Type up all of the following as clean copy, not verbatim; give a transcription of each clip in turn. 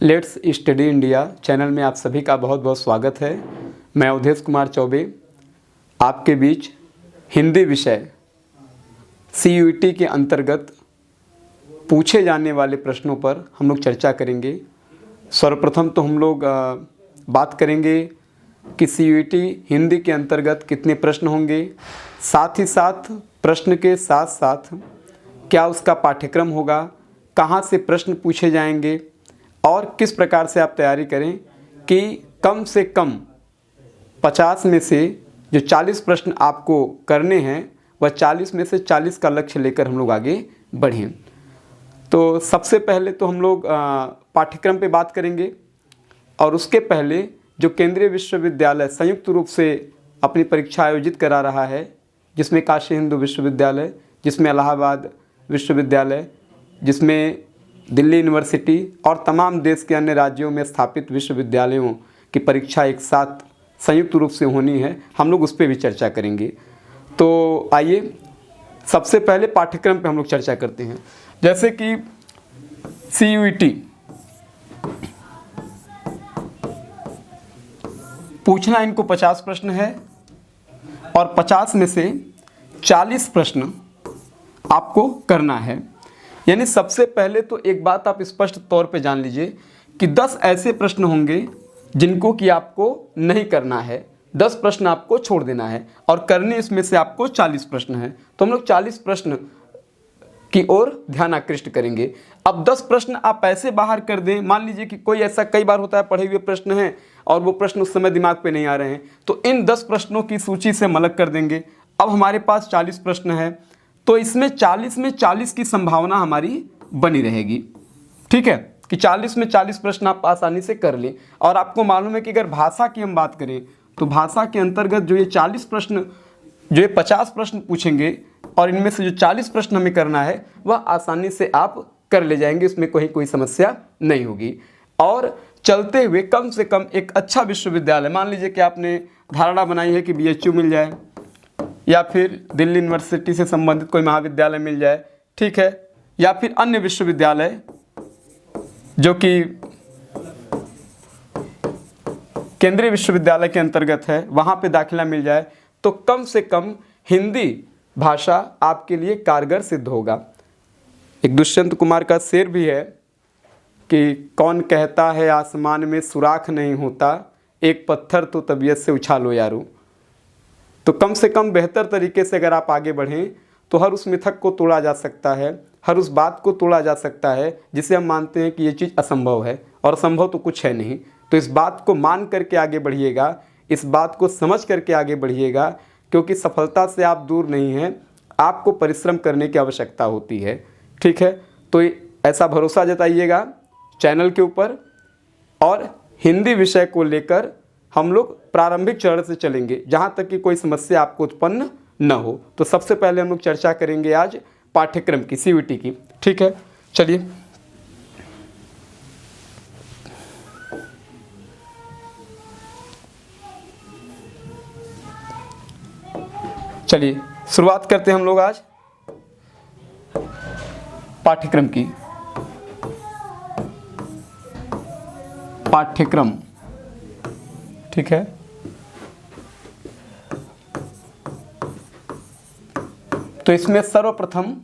Let's study India channel में आप सभी का बहुत बहुत स्वागत है। मैं अवधेश कुमार चौबे आपके बीच हिंदी विषय CUET के अंतर्गत पूछे जाने वाले प्रश्नों पर हम लोग चर्चा करेंगे। सर्वप्रथम तो हम लोग बात करेंगे कि CUET हिंदी के अंतर्गत कितने प्रश्न होंगे, साथ ही साथ प्रश्न के साथ साथ क्या उसका पाठ्यक्रम होगा, कहाँ से प्रश्न पूछे जाएंगे और किस प्रकार से आप तैयारी करें कि कम से कम 50 में से जो 40 प्रश्न आपको करने हैं वह 40 में से 40 का लक्ष्य लेकर हम लोग आगे बढ़ें। तो सबसे पहले तो हम लोग पाठ्यक्रम पे बात करेंगे और उसके पहले जो केंद्रीय विश्वविद्यालय संयुक्त रूप से अपनी परीक्षा आयोजित करा रहा है, जिसमें काशी हिंदू विश्वविद्यालय, जिसमें इलाहाबाद विश्वविद्यालय, जिसमें दिल्ली यूनिवर्सिटी और तमाम देश के अन्य राज्यों में स्थापित विश्वविद्यालयों की परीक्षा एक साथ संयुक्त रूप से होनी है, हम लोग उस पर भी चर्चा करेंगे। तो आइए सबसे पहले पाठ्यक्रम पे हम लोग चर्चा करते हैं। जैसे कि CUET पूछना इनको 50 प्रश्न है और 50 में से 40 प्रश्न आपको करना है। यानी सबसे पहले तो एक बात आप स्पष्ट तौर पे जान लीजिए कि 10 ऐसे प्रश्न होंगे जिनको कि आपको नहीं करना है, 10 प्रश्न आपको छोड़ देना है और करने इसमें से आपको 40 प्रश्न हैं। तो हम लोग 40 प्रश्न की ओर ध्यान आकृष्ट करेंगे। अब 10 प्रश्न आप ऐसे बाहर कर दें, मान लीजिए कि कोई ऐसा कई बार होता है पढ़े हुए प्रश्न हैं और वो प्रश्न उस समय दिमाग पे नहीं आ रहे हैं, तो इन 10 प्रश्नों की सूची से हम अलग कर देंगे। अब हमारे पास 40 प्रश्न है, तो इसमें 40 में 40 की संभावना हमारी बनी रहेगी। ठीक है कि 40 में 40 प्रश्न आप आसानी से कर लें। और आपको मालूम है कि अगर भाषा की हम बात करें तो भाषा के अंतर्गत जो ये 40 प्रश्न, जो ये 50 प्रश्न पूछेंगे और इनमें से जो 40 प्रश्न हमें करना है वह आसानी से आप कर ले जाएंगे, इसमें कोई समस्या नहीं होगी। और चलते हुए कम से कम एक अच्छा विश्वविद्यालय, मान लीजिए कि आपने धारणा बनाई है कि BHU मिल जाए या फिर दिल्ली यूनिवर्सिटी से संबंधित कोई महाविद्यालय मिल जाए, ठीक है, या फिर अन्य विश्वविद्यालय जो कि केंद्रीय विश्वविद्यालय के अंतर्गत है, वहाँ पे दाखिला मिल जाए, तो कम से कम हिंदी भाषा आपके लिए कारगर सिद्ध होगा। एक दुष्यंत कुमार का शेर भी है कि कौन कहता है आसमान में सुराख नहीं होता, एक पत्थर तो तबीयत से उछालो यारो। तो कम से कम बेहतर तरीके से अगर आप आगे बढ़ें तो हर उस मिथक को तोड़ा जा सकता है, हर उस बात को तोड़ा जा सकता है जिसे हम मानते हैं कि ये चीज़ असंभव है, और असंभव तो कुछ है नहीं। तो इस बात को मान करके आगे बढ़िएगा, इस बात को समझ करके आगे बढ़िएगा, क्योंकि सफलता से आप दूर नहीं हैं, आपको परिश्रम करने की आवश्यकता होती है। ठीक है, तो ऐसा भरोसा जताइएगा चैनल के ऊपर। और हिंदी विषय को लेकर हम लोग प्रारंभिक चरण से चलेंगे जहाँ तक कि कोई समस्या आपको उत्पन्न न हो। तो सबसे पहले हम लोग चर्चा करेंगे आज पाठ्यक्रम की, CUET की। ठीक है, चलिए शुरुआत करते हैं हम लोग आज पाठ्यक्रम की। पाठ्यक्रम, ठीक है, तो इसमें सर्वप्रथम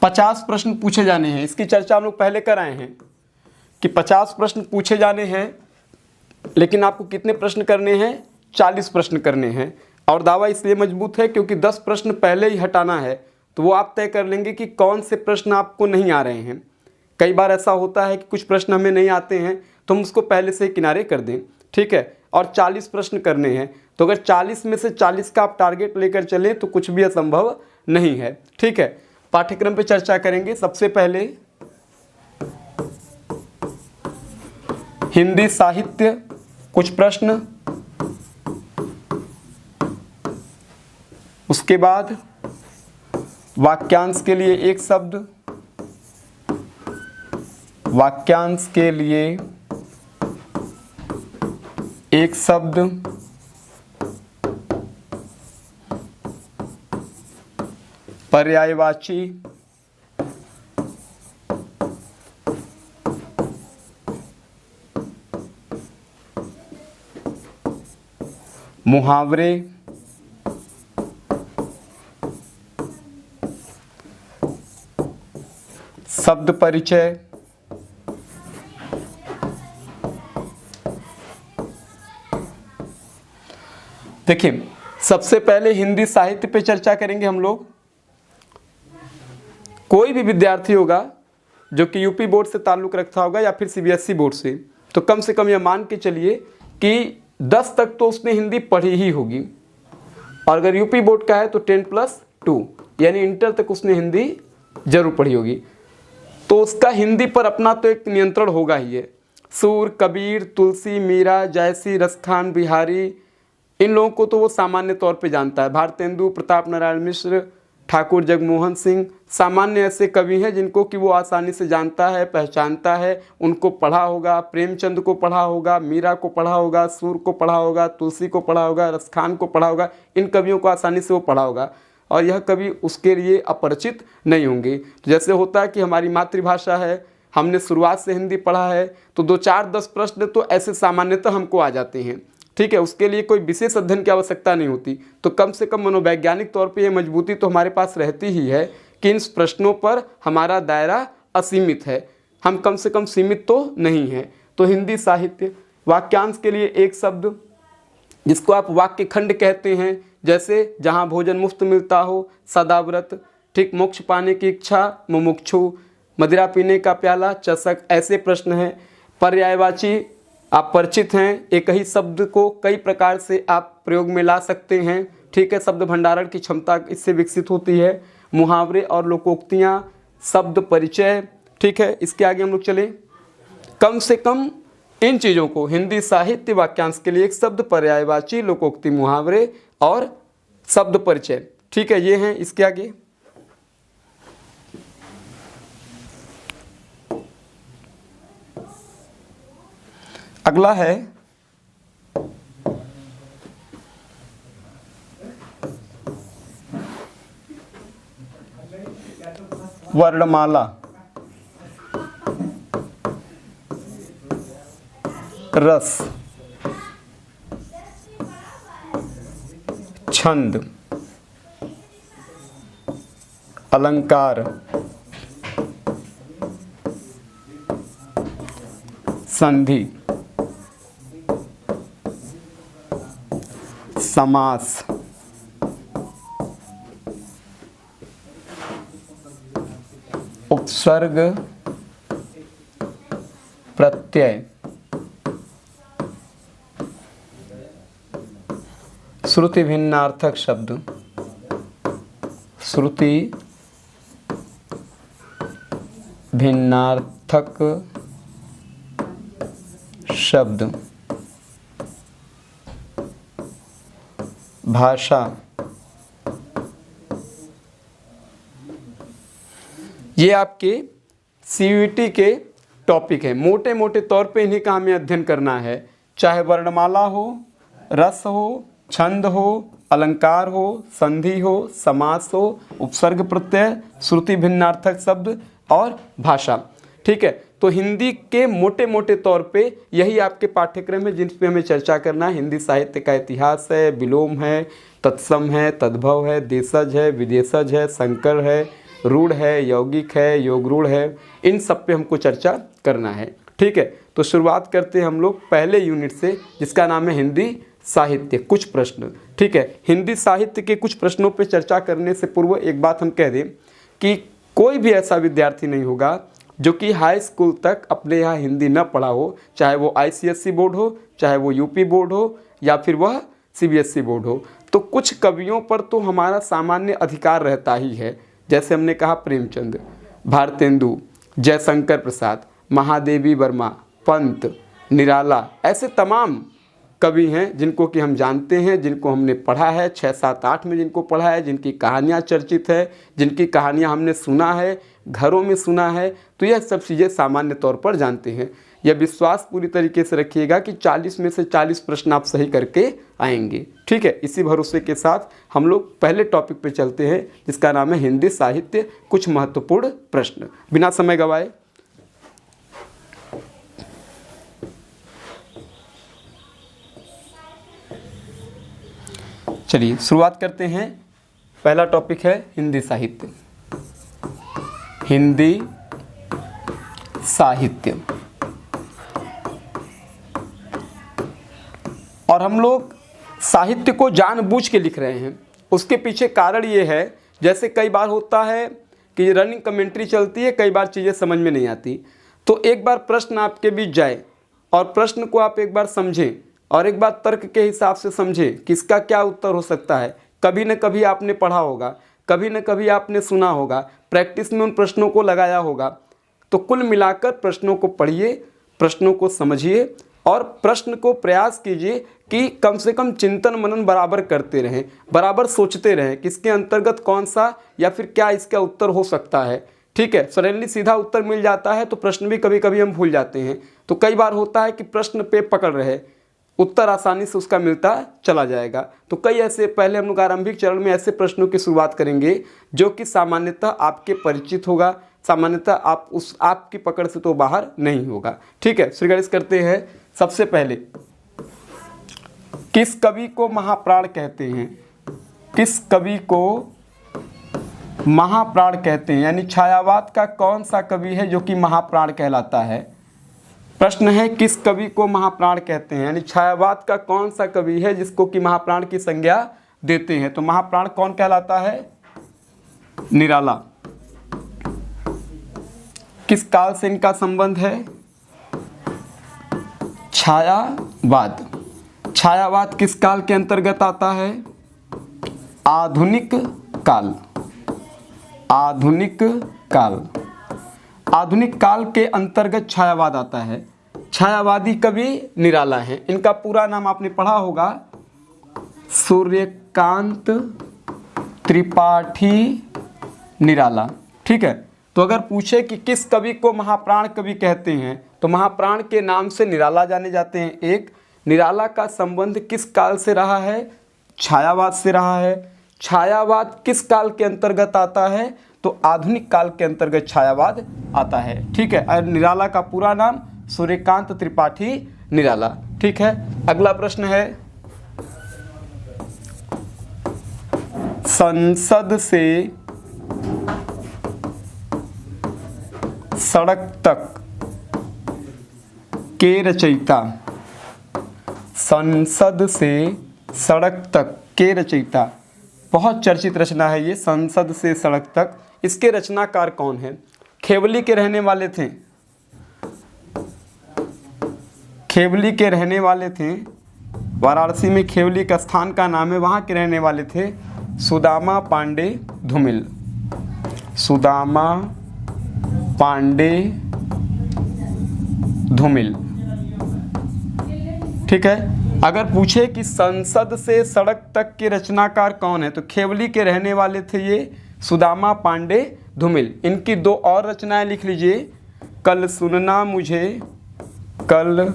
पचास प्रश्न पूछे जाने हैं। इसकी चर्चा हम लोग पहले कर आए हैं कि 50 प्रश्न पूछे जाने हैं, लेकिन आपको कितने प्रश्न करने हैं? 40 प्रश्न करने हैं। और दावा इसलिए मजबूत है क्योंकि 10 प्रश्न पहले ही हटाना है, तो वो आप तय कर लेंगे कि कौन से प्रश्न आपको नहीं आ रहे हैं। कई बार ऐसा होता है कि कुछ प्रश्न हमें नहीं आते हैं तो हम उसको पहले से ही किनारे कर दें। ठीक है, और 40 प्रश्न करने हैं, तो अगर 40 में से 40 का आप टारगेट लेकर चलें तो कुछ भी असंभव नहीं है। ठीक है, पाठ्यक्रम पे चर्चा करेंगे। सबसे पहले हिंदी साहित्य कुछ प्रश्न, उसके बाद वाक्यांश के लिए एक शब्द, वाक्यांश के लिए एक शब्द, पर्यायवाची, मुहावरे, शब्द परिचय, देखिए सबसे पहले हिंदी साहित्य पे चर्चा करेंगे हम लोग। कोई भी विद्यार्थी होगा जो कि यूपी बोर्ड से ताल्लुक़ रखता होगा या फिर सीबीएसई बोर्ड से, तो कम से कम यह मान के चलिए कि 10 तक तो उसने हिंदी पढ़ी ही होगी, और अगर यूपी बोर्ड का है तो 10+2 यानी इंटर तक उसने हिंदी जरूर पढ़ी होगी। तो उसका हिंदी पर अपना तो एक नियंत्रण होगा ही है। सूर, कबीर, तुलसी, मीरा, जायसी, रसखान, बिहारी, इन लोगों को तो वो सामान्य तौर पे जानता है। भारतेंदु, प्रताप नारायण मिश्र, ठाकुर जगमोहन सिंह, सामान्य ऐसे कवि हैं जिनको कि वो आसानी से जानता है, पहचानता है, उनको पढ़ा होगा। प्रेमचंद को पढ़ा होगा, मीरा को पढ़ा होगा, सूर को पढ़ा होगा, तुलसी को पढ़ा होगा, रसखान को पढ़ा होगा। इन कवियों को आसानी से वो पढ़ा होगा और यह कवि उसके लिए अपरिचित नहीं होंगे। तो जैसे होता है कि हमारी मातृभाषा है, हमने शुरुआत से हिंदी पढ़ा है, तो 2, 4, 10 प्रश्न तो ऐसे सामान्यतः हमको आ जाते हैं। ठीक है, उसके लिए कोई विशेष अध्ययन की आवश्यकता नहीं होती। तो कम से कम मनोवैज्ञानिक तौर पे ये मजबूती तो हमारे पास रहती ही है कि इन प्रश्नों पर हमारा दायरा असीमित है, हम कम से कम सीमित तो नहीं हैं। तो हिंदी साहित्य, वाक्यांश के लिए एक शब्द जिसको आप वाक्य खंड कहते हैं, जैसे जहाँ भोजन मुफ्त मिलता हो, सदाव्रत, ठीक, मोक्ष पाने की इच्छा, मुमुक्षु, मदिरा पीने का प्याला, चषक, ऐसे प्रश्न हैं। पर्यायवाची आप परिचित हैं, एक ही शब्द को कई प्रकार से आप प्रयोग में ला सकते हैं। ठीक है, शब्द भंडारण की क्षमता इससे विकसित होती है। मुहावरे और लोकोक्तियाँ, शब्द परिचय। ठीक है, इसके आगे हम लोग चलें। कम से कम इन चीज़ों को हिंदी साहित्य वाक्यांश के लिए एक शब्द, पर्यायवाची, लोकोक्ति, मुहावरे और शब्द परिचय। ठीक है, ये हैं। इसके आगे अगला है वर्णमाला, रस, छंद, अलंकार, संधि, समास, उपसर्ग, प्रत्यय, श्रुति भिन्नार्थक शब्द, श्रुति भिन्नार्थक शब्द, भाषा। ये आपके सीयूईटी के टॉपिक है। मोटे मोटे तौर पे इन्हीं का हमें अध्ययन करना है, चाहे वर्णमाला हो, रस हो, छंद हो, अलंकार हो, संधि हो, समास हो, उपसर्ग प्रत्यय, श्रुति भिन्नार्थक शब्द और भाषा। ठीक है, तो हिंदी के मोटे मोटे तौर पे यही आपके पाठ्यक्रम है जिन पे हमें चर्चा करना है। हिंदी साहित्य का इतिहास है, विलोम है, तत्सम है, तद्भव है, देशज है, विदेशज है, संकर है, रूढ़ है, यौगिक है, योगरूढ़ है, इन सब पे हमको चर्चा करना है। ठीक है, तो शुरुआत करते हैं हम लोग पहले यूनिट से, जिसका नाम है हिंदी साहित्य। कुछ प्रश्न। ठीक है, हिंदी साहित्य के कुछ प्रश्नों पे चर्चा करने से पूर्व एक बात हम कह दें कि कोई भी ऐसा विद्यार्थी नहीं होगा जो कि हाई स्कूल तक अपने यहाँ हिंदी न पढ़ा हो, चाहे वो आईसीएसई बोर्ड हो, चाहे वो यूपी बोर्ड हो या फिर वह सीबीएसई बोर्ड हो। तो कुछ कवियों पर तो हमारा सामान्य अधिकार रहता ही है, जैसे हमने कहा प्रेमचंद, भारतेंदु, जयशंकर प्रसाद, महादेवी वर्मा, पंत, निराला, ऐसे तमाम कवि हैं जिनको कि हम जानते हैं, जिनको हमने पढ़ा है, 6, 7, 8 में जिनको पढ़ा है, जिनकी कहानियाँ चर्चित है, जिनकी कहानियाँ हमने सुना है, घरों में सुना है, तो यह सब चीज़ें सामान्य तौर पर जानते हैं। यह विश्वास पूरी तरीके से रखिएगा कि 40 में से 40 प्रश्न आप सही करके आएंगे। ठीक है, इसी भरोसे के साथ हम लोग पहले टॉपिक पे चलते हैं, जिसका नाम है हिंदी साहित्य, कुछ महत्वपूर्ण प्रश्न। बिना समय गवाए चलिए शुरुआत करते हैं। पहला टॉपिक है हिंदी साहित्य। हिंदी साहित्य, और हम लोग साहित्य को जानबूझ के लिख रहे हैं। उसके पीछे कारण ये है, जैसे कई बार होता है कि रनिंग कमेंट्री चलती है, कई बार चीज़ें समझ में नहीं आती, तो एक बार प्रश्न आपके बीच जाए और प्रश्न को आप एक बार समझें और एक बार तर्क के हिसाब से समझें कि इसका क्या उत्तर हो सकता है। कभी न कभी आपने पढ़ा होगा, कभी न कभी आपने सुना होगा, प्रैक्टिस में उन प्रश्नों को लगाया होगा। तो कुल मिलाकर प्रश्नों को पढ़िए, प्रश्नों को समझिए और प्रश्न को प्रयास कीजिए कि कम से कम चिंतन मनन बराबर करते रहें, बराबर सोचते रहें कि इसके अंतर्गत कौन सा या फिर क्या इसका उत्तर हो सकता है। ठीक है, सडनली सीधा उत्तर मिल जाता है तो प्रश्न भी कभी कभी हम भूल जाते हैं। तो कई बार होता है कि प्रश्न पे पकड़ रहे, उत्तर आसानी से उसका मिलता चला जाएगा। तो कई ऐसे, पहले हम लोग आरंभिक चरण में ऐसे प्रश्नों की शुरुआत करेंगे जो कि सामान्यतः आपके परिचित होगा, सामान्यतः आपकी पकड़ से तो बाहर नहीं होगा। ठीक है, शुरुआत करते हैं। सबसे पहले, किस कवि को महाप्राण कहते हैं? किस कवि को महाप्राण कहते हैं? यानी छायावाद का कौन सा कवि है जो कि महाप्राण कहलाता है? प्रश्न है, किस कवि को महाप्राण कहते हैं? यानी छायावाद का कौन सा कवि है जिसको कि महाप्राण की संज्ञा देते हैं? तो महाप्राण कौन कहलाता है? निराला। किस काल से इनका संबंध है? छायावाद। छायावाद किस काल के अंतर्गत आता है? आधुनिक काल। आधुनिक काल। आधुनिक काल के अंतर्गत छायावाद आता है। छायावादी कवि निराला हैं। इनका पूरा नाम आपने पढ़ा होगा, सूर्यकांत त्रिपाठी निराला। ठीक है, तो अगर पूछे कि किस कवि को महाप्राण कवि कहते हैं, तो महाप्राण के नाम से निराला जाने जाते हैं। एक, निराला का संबंध किस काल से रहा है? छायावाद से रहा है। छायावाद किस काल के अंतर्गत आता है? तो आधुनिक काल के अंतर्गत छायावाद आता है। ठीक है, और निराला का पूरा नाम सूर्यकांत त्रिपाठी निराला। ठीक है, अगला प्रश्न है, संसद से सड़क तक के रचयिता। संसद से सड़क तक के रचयिता, बहुत चर्चित रचना है ये, संसद से सड़क तक। इसके रचनाकार कौन है? खेवली के रहने वाले थे। खेवली के रहने वाले थे, वाराणसी में खेवली का स्थान का नाम है, वहाँ के रहने वाले थे सुदामा पांडे धूमिल। सुदामा पांडे धूमिल। ठीक है, अगर पूछे कि संसद से सड़क तक के रचनाकार कौन है, तो खेवली के रहने वाले थे ये सुदामा पांडे धूमिल। इनकी दो और रचनाएं लिख लीजिए, कल सुनना मुझे, कल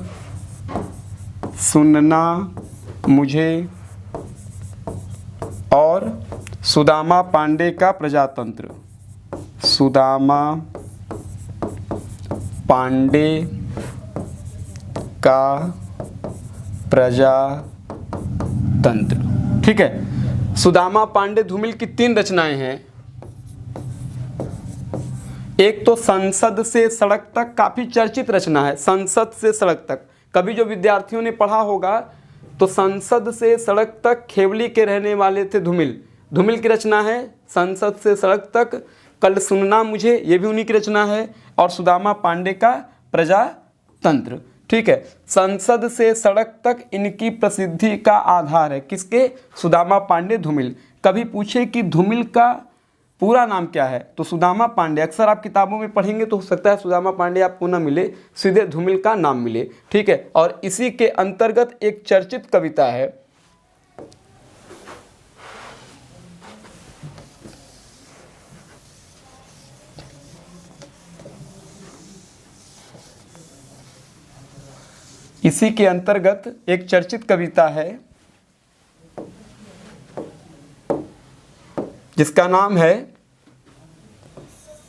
सुनना मुझे, और सुदामा पांडे का प्रजातंत्र। सुदामा पांडे का प्रजातंत्र। ठीक है, सुदामा पांडे धूमिल की 3 रचनाएं हैं। एक तो संसद से सड़क तक, काफी चर्चित रचना है, संसद से सड़क तक। कभी जो विद्यार्थियों ने पढ़ा होगा तो संसद से सड़क तक खेवली के रहने वाले थे धूमिल। धूमिल की रचना है संसद से सड़क तक। कल सुनना मुझे, ये भी उन्हीं की रचना है। और सुदामा पांडे का प्रजातंत्र। ठीक है, संसद से सड़क तक इनकी प्रसिद्धि का आधार है किसके? सुदामा पांडे धूमिल। कभी पूछे कि धूमिल का पूरा नाम क्या है, तो सुदामा पांडे। अक्सर आप किताबों में पढ़ेंगे तो हो सकता है सुदामा पांडे आपको ना मिले, सीधे धूमिल का नाम मिले। ठीक है, और इसी के अंतर्गत एक चर्चित कविता है, इसी के अंतर्गत एक चर्चित कविता है जिसका नाम है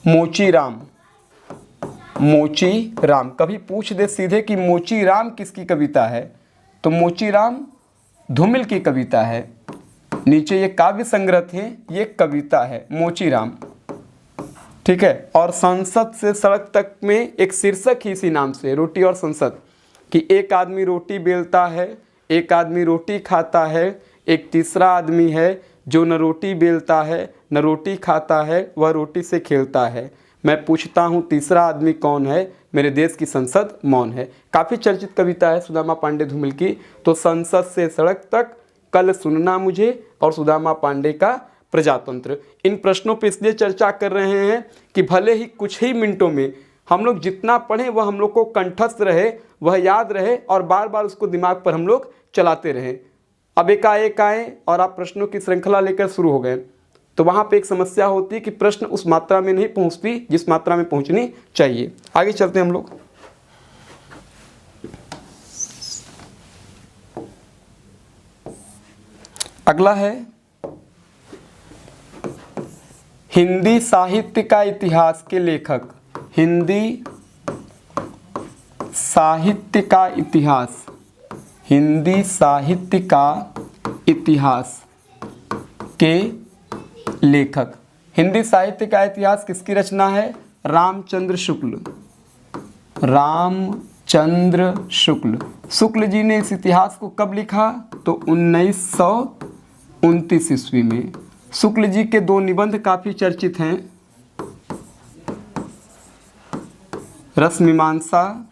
मोची राम। मोची राम, कभी पूछ दे सीधे कि मोची राम किसकी कविता है, तो मोची राम धूमिल की कविता है। नीचे ये काव्य संग्रह थे, ये कविता है मोची राम, ठीक है। और संसद से सड़क तक में एक शीर्षक ही इसी नाम से, रोटी और संसद, कि एक आदमी रोटी बेलता है, एक आदमी रोटी खाता है, एक तीसरा आदमी है जो न रोटी बेलता है न रोटी खाता है, वह रोटी से खेलता है। मैं पूछता हूँ तीसरा आदमी कौन है, मेरे देश की संसद मौन है। काफ़ी चर्चित कविता है सुदामा पांडे धूमिल की। तो संसद से सड़क तक, कल सुनना मुझे, और सुदामा पांडे का प्रजातंत्र। इन प्रश्नों पर इसलिए चर्चा कर रहे हैं कि भले ही कुछ ही मिनटों में हम लोग जितना पढ़ें वह हम लोग को कंठस्थ रहे, वह याद रहे, और बार बार उसको दिमाग पर हम लोग चलाते रहें। अब एकाएक आए और आप प्रश्नों की श्रृंखला लेकर शुरू हो गए, तो वहाँ पे एक समस्या होती है कि प्रश्न उस मात्रा में नहीं पहुँचती जिस मात्रा में पहुँचनी चाहिए। आगे चलते हैं हम लोग। अगला है हिंदी साहित्य का इतिहास के लेखक। हिंदी साहित्य का इतिहास, हिंदी साहित्य का इतिहास के लेखक। हिंदी साहित्य का इतिहास किसकी रचना है? रामचंद्र शुक्ल। रामचंद्र शुक्ल। शुक्ल जी ने इस इतिहास को कब लिखा? तो 1929 ईस्वी में। शुक्ल जी के दो निबंध काफ़ी चर्चित हैं। रसमीमांसा,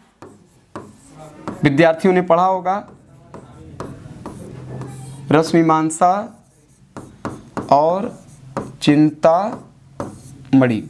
विद्यार्थियों ने पढ़ा होगा। रसमीमांसा और चिंतामणि,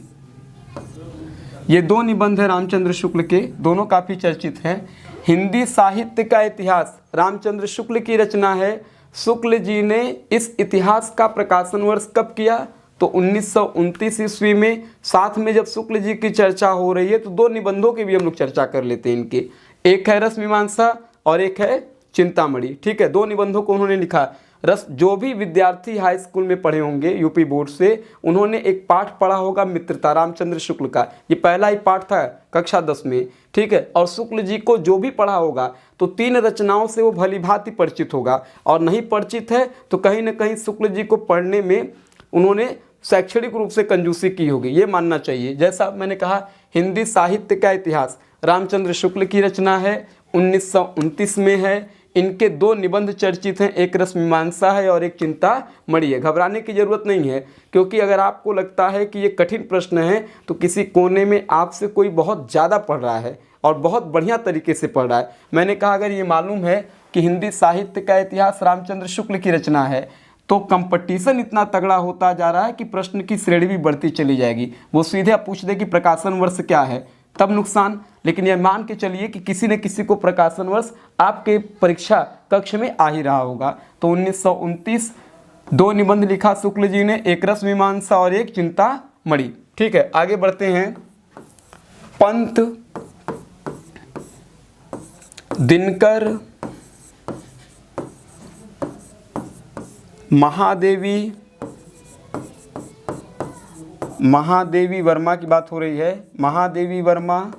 ये दो निबंध हैं रामचंद्र शुक्ल के, दोनों काफ़ी चर्चित हैं। हिंदी साहित्य का इतिहास रामचंद्र शुक्ल की रचना है। शुक्ल जी ने इस इतिहास का प्रकाशन वर्ष कब किया? तो 1929 ईस्वी में। साथ में जब शुक्ल जी की चर्चा हो रही है तो दो निबंधों की भी हम लोग चर्चा कर लेते हैं इनके। एक है रसमीमांसा और एक है चिंतामणि, ठीक है। दो निबंधों को उन्होंने लिखा। जो भी विद्यार्थी हाई स्कूल में पढ़े होंगे यूपी बोर्ड से, उन्होंने एक पाठ पढ़ा होगा मित्रता, रामचंद्र शुक्ल का। ये पहला ही पाठ था कक्षा 10 में, ठीक है। और शुक्ल जी को जो भी पढ़ा होगा तो तीन रचनाओं से वो भली भांति परिचित होगा, और नहीं परिचित है तो कहीं ना कहीं शुक्ल जी को पढ़ने में उन्होंने शैक्षणिक रूप से कंजूसी की होगी, ये मानना चाहिए। जैसा मैंने कहा, हिंदी साहित्य का इतिहास रामचंद्र शुक्ल की रचना है, 1929 में है। इनके दो निबंध चर्चित हैं, एक रसमीमांसा है और एक चिंतामणि है। घबराने की ज़रूरत नहीं है, क्योंकि अगर आपको लगता है कि ये कठिन प्रश्न है तो किसी कोने में आपसे कोई बहुत ज़्यादा पढ़ रहा है और बहुत बढ़िया तरीके से पढ़ रहा है। मैंने कहा अगर ये मालूम है कि हिंदी साहित्य का इतिहास रामचंद्र शुक्ल की रचना है तो कंपटीशन इतना तगड़ा होता जा रहा है कि प्रश्न की श्रेणी भी बढ़ती चली जाएगी। वो सीधे आप पूछ दे कि प्रकाशन वर्ष क्या है, तब नुकसान। लेकिन यह मान के चलिए कि किसी न किसी को प्रकाशन वर्ष आपके परीक्षा कक्ष में आ ही रहा होगा। तो 1929 दो निबंध लिखा शुक्ल जी ने, एक रसमीमांसा और एक चिंतामणि, ठीक है। आगे बढ़ते हैं। पंत दिनकर महादेवी वर्मा की बात हो रही है। महादेवी वर्मा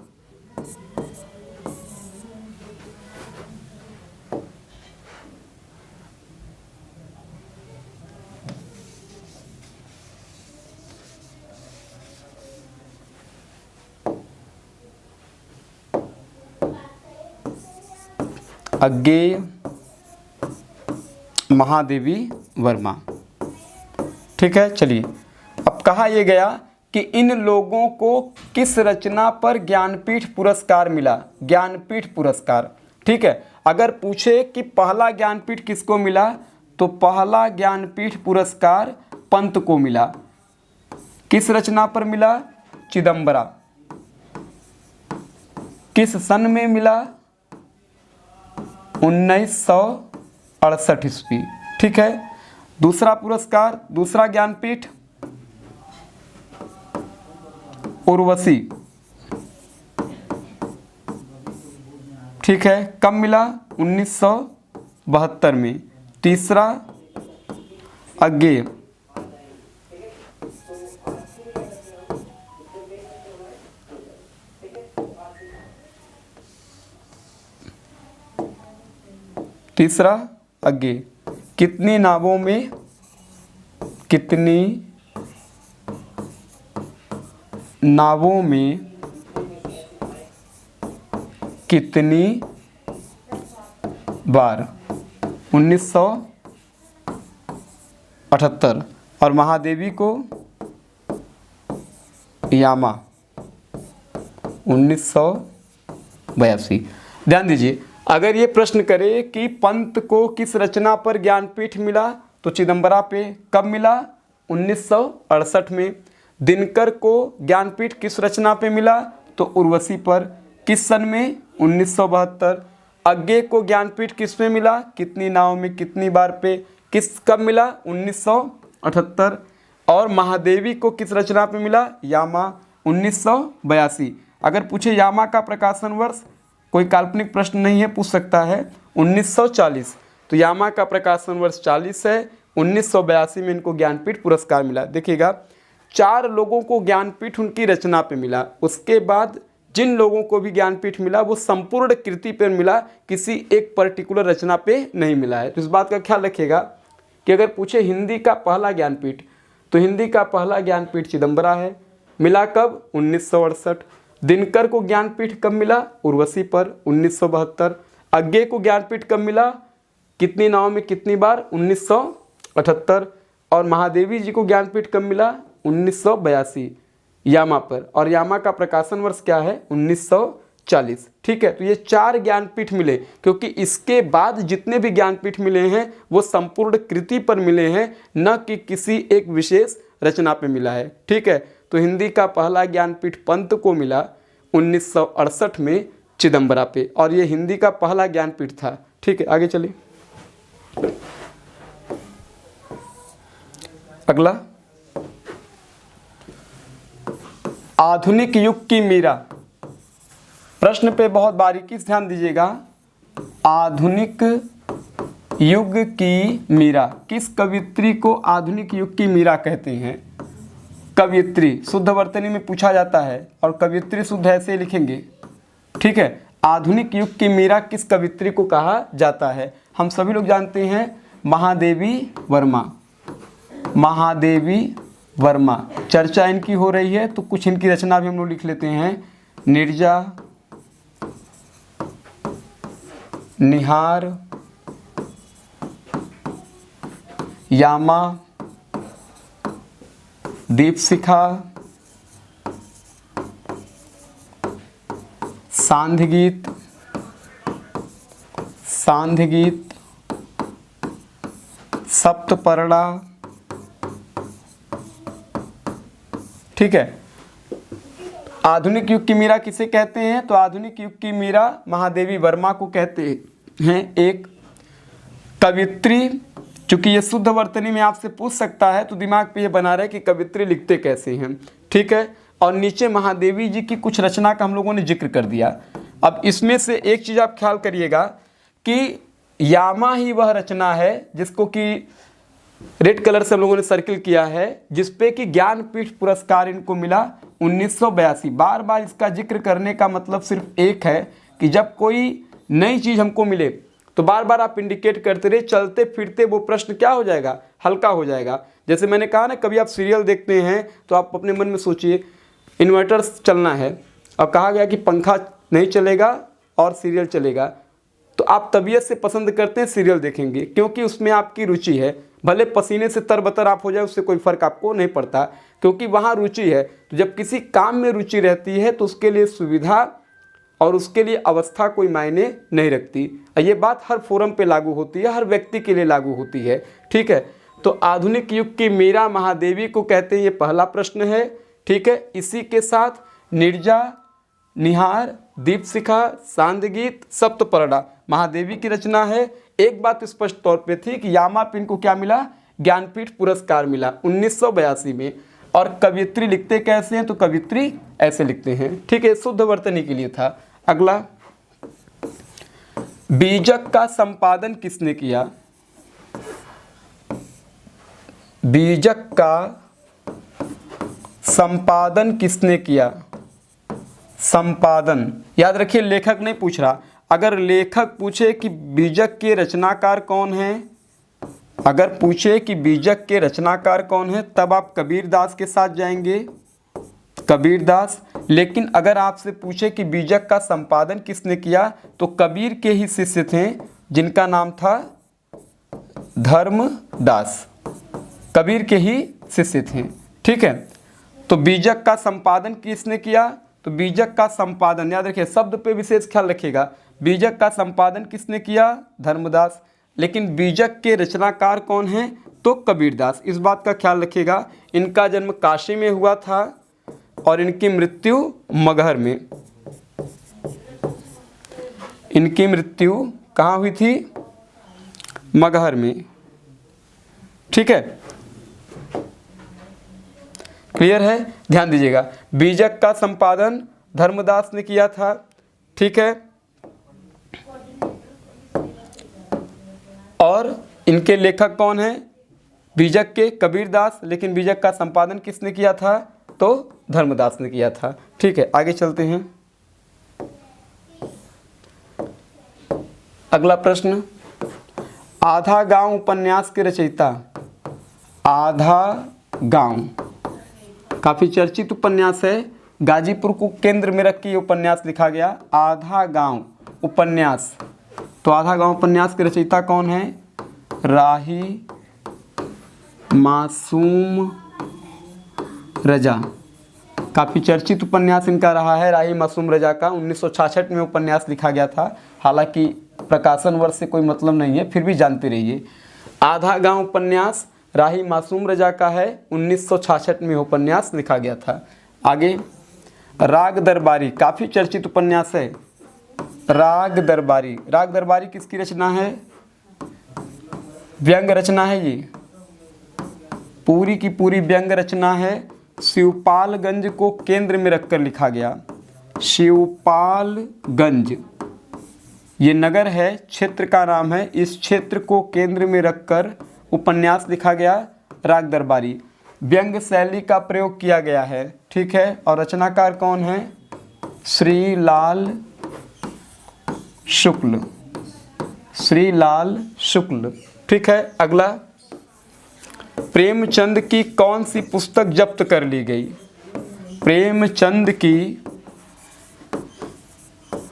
अज्ञेय महादेवी वर्मा, ठीक है। चलिए, अब कहा यह गया कि इन लोगों को किस रचना पर ज्ञानपीठ पुरस्कार मिला? ज्ञानपीठ पुरस्कार, ठीक है। अगर पूछे कि पहला ज्ञानपीठ किसको मिला, तो पहला ज्ञानपीठ पुरस्कार पंत को मिला। किस रचना पर मिला? चिदंबरा। किस सन में मिला? 1968 ईस्वी, ठीक है। दूसरा पुरस्कार, दूसरा ज्ञानपीठ उर्वशी। ठीक है, कब मिला? 1972 में। तीसरा अज्ञेय, तीसरा अज्ञेय, कितनी नावों में, कितनी नावों में कितनी बार, 1978। और महादेवी को यामा, 1982। ध्यान दीजिए, अगर ये प्रश्न करे कि पंत को किस रचना पर ज्ञानपीठ मिला, तो चिदंबरा पे। कब मिला? 1968 में। दिनकर को ज्ञानपीठ किस रचना पे मिला, तो उर्वशी पर। किस सन में? 1972। अज्ञेय को ज्ञानपीठ किस में मिला, कितनी नाव में कितनी बार पे, कब मिला? 1978। और महादेवी को किस रचना पे मिला, यामा, 1982। अगर पूछे यामा का प्रकाशन वर्ष, कोई काल्पनिक प्रश्न नहीं है, पूछ सकता है, 1940। तो यामा का प्रकाशन वर्ष 40 है। 1982 में इनको ज्ञानपीठ पुरस्कार मिला। देखिएगा, 4 लोगों को ज्ञानपीठ उनकी रचना पे मिला। उसके बाद जिन लोगों को भी ज्ञानपीठ मिला वो संपूर्ण कृति पर मिला, किसी एक पर्टिकुलर रचना पे नहीं मिला है। तो इस बात का ख्याल रखिएगा कि अगर पूछे हिंदी का पहला ज्ञानपीठ, तो हिंदी का पहला ज्ञानपीठ चिदंबरा है। मिला कब? 1968। दिनकर को ज्ञानपीठ कब मिला? उर्वशी पर, 1972। अज्ञेय को ज्ञानपीठ कब मिला, कितनी नाव में कितनी बार, 1978। और महादेवी जी को ज्ञानपीठ कब मिला? 1982, यामा पर। और यामा का प्रकाशन वर्ष क्या है? 1940। ठीक है, तो ये 4 ज्ञानपीठ मिले, क्योंकि इसके बाद जितने भी ज्ञानपीठ मिले हैं वो संपूर्ण कृति पर मिले हैं, न कि किसी एक विशेष रचना पे मिला है। ठीक है, तो हिंदी का पहला ज्ञानपीठ पंत को मिला 1968 में चिदंबरा पे, और ये हिंदी का पहला ज्ञानपीठ था। ठीक है, आगे चलिए। अगला, आधुनिक युग की मीरा। प्रश्न पे बहुत बारीकी से ध्यान दीजिएगा। आधुनिक युग की मीरा, किस कवियत्री को आधुनिक युग की मीरा कहते हैं? कवियत्री शुद्ध वर्तनी में पूछा जाता है, और कवियत्री शुद्ध ऐसे लिखेंगे। ठीक है, आधुनिक युग की मीरा किस कवियत्री को कहा जाता है? हम सभी लोग जानते हैं, महादेवी वर्मा। महादेवी वर्मा, चर्चा इनकी हो रही है तो कुछ इनकी रचना भी हम लोग लिख लेते हैं। नीरजा, निहार, यामा, दीपशिखा, सांध्य गीत, सप्तपर्णा। ठीक है, आधुनिक युग की मीरा किसे कहते हैं? तो आधुनिक युग की मीरा महादेवी वर्मा को कहते हैं। एक कवियत्री, चूंकि ये शुद्ध वर्तनी में आपसे पूछ सकता है तो दिमाग पे ये बना रहे कि कवियत्री लिखते कैसे हैं। ठीक है, और नीचे महादेवी जी की कुछ रचना का हम लोगों ने जिक्र कर दिया। अब इसमें से एक चीज़ आप ख्याल करिएगा कि यामा ही वह रचना है जिसको कि रेड कलर से हम लोगों ने सर्किल किया है, जिसपे कि ज्ञानपीठ पुरस्कार इनको मिला 1982। बार बार इसका जिक्र करने का मतलब सिर्फ एक है कि जब कोई नई चीज़ हमको मिले तो बार बार आप इंडिकेट करते रहे, चलते फिरते वो प्रश्न क्या हो जाएगा, हल्का हो जाएगा। जैसे मैंने कहा ना, कभी आप सीरियल देखते हैं तो आप अपने मन में सोचिए इन्वर्टर चलना है, अब कहा गया कि पंखा नहीं चलेगा और सीरियल चलेगा, तो आप तबीयत से पसंद करते हैं सीरियल देखेंगे, क्योंकि उसमें आपकी रुचि है। भले पसीने से तरबतर आप हो जाए, उससे कोई फ़र्क आपको नहीं पड़ता, क्योंकि वहाँ रुचि है। तो जब किसी काम में रुचि रहती है तो उसके लिए सुविधा और उसके लिए अवस्था कोई मायने नहीं रखती। ये बात हर फोरम पे लागू होती है, हर व्यक्ति के लिए लागू होती है। ठीक है, तो आधुनिक युग की मीरा महादेवी को कहते हैं, ये पहला प्रश्न है। ठीक है, इसी के साथ नीरजा, निहार, दीपशिखा, सांध्य गीत, सप्तपर्णा महादेवी की रचना है। एक बात स्पष्ट तौर पे थी कि यामा पिन को क्या मिला, ज्ञानपीठ पुरस्कार मिला 1982 में। और कवियत्री लिखते कैसे हैं, तो कवियत्री ऐसे लिखते हैं। ठीक है, शुद्ध वर्तनी के लिए था। अगला, बीजक का संपादन किसने किया? बीजक का संपादन किसने किया? संपादन याद रखिए, लेखक नहीं पूछ रहा। अगर लेखक पूछे कि बीजक के रचनाकार कौन है, अगर पूछे कि बीजक के रचनाकार कौन है, तब आप कबीरदास के साथ जाएंगे, कबीरदास। लेकिन अगर आपसे पूछे कि बीजक का संपादन किसने किया, तो कबीर के ही शिष्य थे जिनका नाम था धर्मदास, कबीर के ही शिष्य थे। ठीक है, तो बीजक का संपादन किसने किया? तो बीजक का संपादन याद रखिए, शब्द पे विशेष ख्याल रखिएगा। बीजक का संपादन किसने किया? धर्मदास। लेकिन बीजक के रचनाकार कौन हैं? तो कबीरदास। इस बात का ख्याल रखिएगा। इनका जन्म काशी में हुआ था और इनकी मृत्यु मगहर में। इनकी मृत्यु कहाँ हुई थी? मगहर में। ठीक है, क्लियर है? ध्यान दीजिएगा, बीजक का संपादन धर्मदास ने किया था। ठीक है, और इनके लेखक कौन हैं? बीजक के कबीरदास। लेकिन बीजक का संपादन किसने किया था? तो धर्मदास ने किया था। ठीक है, आगे चलते हैं। अगला प्रश्न, आधा गांव उपन्यास के रचयिता। आधा गांव काफी चर्चित उपन्यास है, गाजीपुर को केंद्र में रख के ये उपन्यास लिखा गया। आधा गांव उपन्यास, तो आधा गांव उपन्यास के रचयिता कौन है? राही मासूम रजा। काफ़ी चर्चित उपन्यास इनका रहा है, राही मासूम रजा का। 1966 में उपन्यास लिखा गया था। हालांकि प्रकाशन वर्ष से कोई मतलब नहीं है, फिर भी जानते रहिए। आधा गांव उपन्यास राही मासूम रजा का है, 1966 में उपन्यास लिखा गया था। आगे, राग दरबारी काफ़ी चर्चित उपन्यास है। राग दरबारी, राग दरबारी किसकी रचना है? व्यंग रचना है ये, पूरी की पूरी व्यंग रचना है। शिवपालगंज को केंद्र में रखकर लिखा गया। शिवपालगंज ये नगर है, क्षेत्र का नाम है। इस क्षेत्र को केंद्र में रखकर उपन्यास लिखा गया राग दरबारी। व्यंग शैली का प्रयोग किया गया है। ठीक है, और रचनाकार कौन है? श्रीलाल शुक्ल, श्रीलाल शुक्ल। ठीक है, अगला, प्रेमचंद की कौन सी पुस्तक जब्त कर ली गई? प्रेमचंद की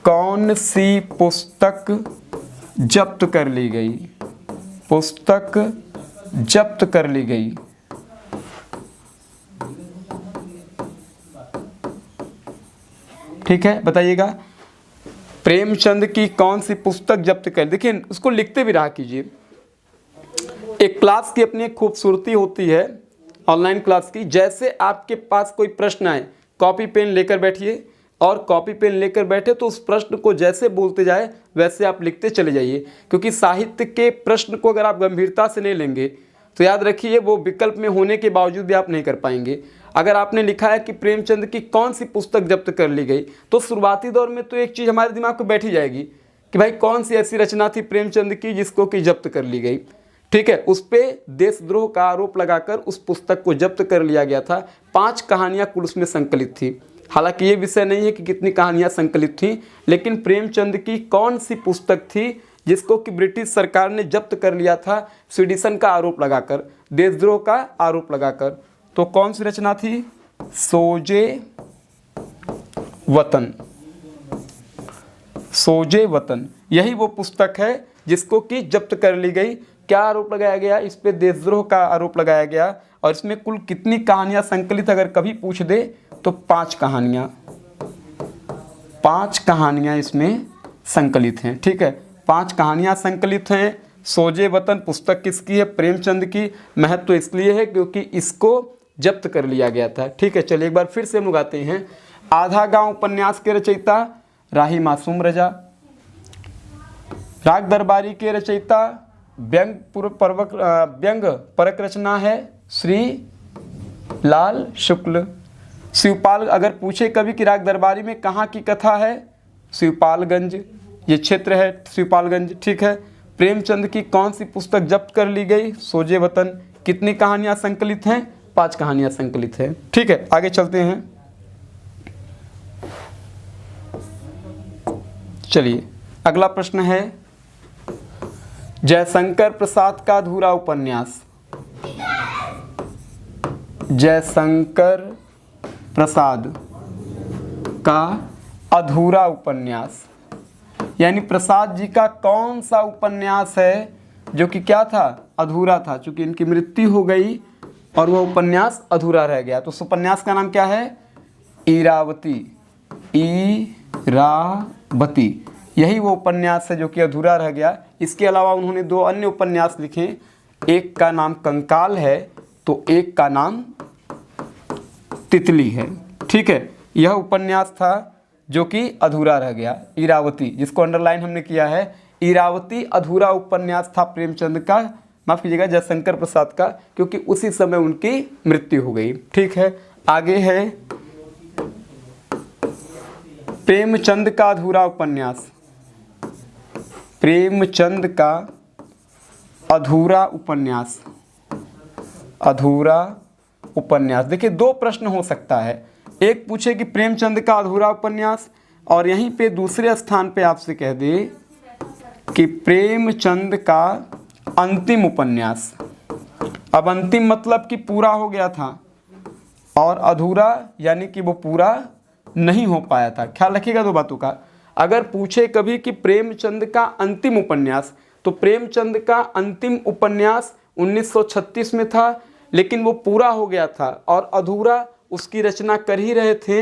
कौन सी पुस्तक जब्त कर ली गई? पुस्तक जब्त कर ली गई। ठीक है, बताइएगा, प्रेमचंद की कौन सी पुस्तक जब्त कर। देखिए, उसको लिखते भी रहा कीजिए। एक क्लास की अपनी एक खूबसूरती होती है, ऑनलाइन क्लास की। जैसे आपके पास कोई प्रश्न आए, कॉपी पेन लेकर बैठिए, और कॉपी पेन लेकर बैठे तो उस प्रश्न को जैसे बोलते जाए वैसे आप लिखते चले जाइए। क्योंकि साहित्य के प्रश्न को अगर आप गंभीरता से नहीं लेंगे तो याद रखिए वो विकल्प में होने के बावजूद भी आप नहीं कर पाएंगे। अगर आपने लिखा है कि प्रेमचंद की कौन सी पुस्तक जब्त कर ली गई, तो शुरुआती दौर में तो एक चीज़ हमारे दिमाग को बैठी जाएगी कि भाई कौन सी ऐसी रचना थी प्रेमचंद की जिसको कि जब्त कर ली गई। ठीक है, उस पर देशद्रोह का आरोप लगाकर उस पुस्तक को जब्त कर लिया गया था। 5 कहानियाँ कुल उसमें संकलित थी। हालांकि ये विषय नहीं है कि कितनी कहानियाँ संकलित थी, लेकिन प्रेमचंद की कौन सी पुस्तक थी जिसको कि ब्रिटिश सरकार ने जब्त कर लिया था सेडिशन का आरोप लगाकर, देशद्रोह का आरोप लगाकर। तो कौन सी रचना थी? सोजे वतन। सोजे वतन, यही वो पुस्तक है जिसको कि जब्त कर ली गई। क्या आरोप लगाया गया? इस पे देशद्रोह का आरोप लगाया गया। और इसमें कुल कितनी कहानियां संकलित अगर कभी पूछ दे तो 5 कहानियां। 5 कहानियां इसमें संकलित हैं। ठीक है, 5 कहानियां संकलित हैं। सोजे वतन पुस्तक किसकी है? प्रेमचंद की। महत्व इसलिए है क्योंकि इसको जब्त कर लिया गया था। ठीक है, चलिए एक बार फिर से हम लोग आते हैं। आधा गांव उपन्यास के रचयिता राही मासूम रजा। राग दरबारी के रचयिता व्यंग परक रचना है श्री लाल शुक्ल। शिवपाल, अगर पूछे कभी कि राग दरबारी में कहाँ की कथा है? शिवपालगंज। ये क्षेत्र है श्रीपालगंज, ठीक है। प्रेमचंद की कौन सी पुस्तक जब्त कर ली गई? सोजे वतन। कितनी कहानियां संकलित हैं? 5 कहानियां संकलित हैं, ठीक है। आगे चलते हैं, चलिए अगला प्रश्न है, जयशंकर प्रसाद का अधूरा उपन्यास। जयशंकर प्रसाद का अधूरा उपन्यास, यानी प्रसाद जी का कौन सा उपन्यास है जो कि क्या था? अधूरा था, चूंकि इनकी मृत्यु हो गई और वह उपन्यास अधूरा रह गया। तो उस उपन्यास का नाम क्या है? इरावती। इरावती, यही वो उपन्यास है जो कि अधूरा रह गया। इसके अलावा उन्होंने 2 अन्य उपन्यास लिखे, एक का नाम कंकाल है तो एक का नाम तितली है, ठीक है। यह उपन्यास था जो कि अधूरा रह गया, इरावती, जिसको अंडरलाइन हमने किया है। इरावती अधूरा उपन्यास था प्रेमचंद का, माफ कीजिएगा जयशंकर प्रसाद का, क्योंकि उसी समय उनकी मृत्यु हो गई, ठीक है। आगे है प्रेमचंद का अधूरा उपन्यास। प्रेमचंद का अधूरा उपन्यास। अधूरा उपन्यास, देखिए 2 प्रश्न हो सकता है। एक पूछे कि प्रेमचंद का अधूरा उपन्यास, और यहीं पे दूसरे स्थान पे आपसे कह दे कि प्रेमचंद का अंतिम उपन्यास। अब अंतिम मतलब कि पूरा हो गया था, और अधूरा यानी कि वो पूरा नहीं हो पाया था। ख्याल रखिएगा 2 बातों का। अगर पूछे कभी कि प्रेमचंद का अंतिम उपन्यास, तो प्रेमचंद का अंतिम उपन्यास 1936 में था, लेकिन वो पूरा हो गया था, और अधूरा उसकी रचना कर ही रहे थे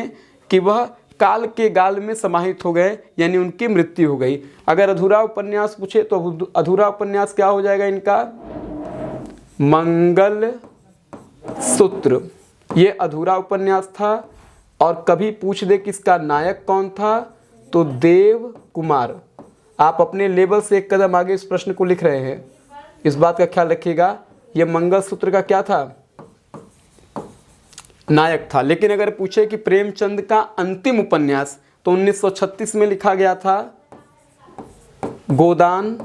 कि वह काल के गाल में समाहित हो गए, यानी उनकी मृत्यु हो गई। अगर अधूरा उपन्यास पूछे तो अधूरा उपन्यास क्या हो जाएगा इनका? मंगल सूत्र। ये अधूरा उपन्यास था। और कभी पूछ दे कि इसका नायक कौन था, तो देव कुमार। आप अपने लेवल से एक कदम आगे इस प्रश्न को लिख रहे हैं, इस बात का ख्याल रखिएगा। यह मंगल सूत्र का क्या था? नायक था। लेकिन अगर पूछे कि प्रेमचंद का अंतिम उपन्यास, तो 1936 में लिखा गया था गोदान।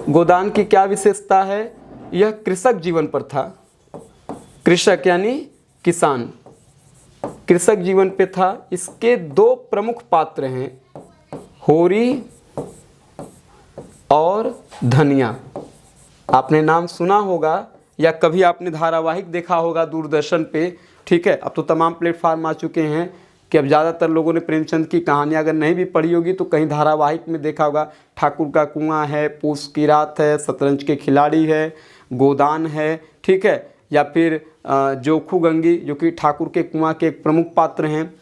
गोदान की क्या विशेषता है? यह कृषक जीवन पर था। कृषक यानी किसान, कृषक जीवन पे था। इसके 2 प्रमुख पात्र हैं, होरी और धनिया। आपने नाम सुना होगा या कभी आपने धारावाहिक देखा होगा दूरदर्शन पे, ठीक है। अब तो तमाम प्लेटफार्म आ चुके हैं कि अब ज़्यादातर लोगों ने प्रेमचंद की कहानियाँ अगर नहीं भी पढ़ी होगी तो कहीं धारावाहिक में देखा होगा। ठाकुर का कुआं है, पूस की रात है, शतरंज के खिलाड़ी है, गोदान है, ठीक है, या फिर जोखू गंगी जो कि ठाकुर के कुआं के एक प्रमुख पात्र हैं।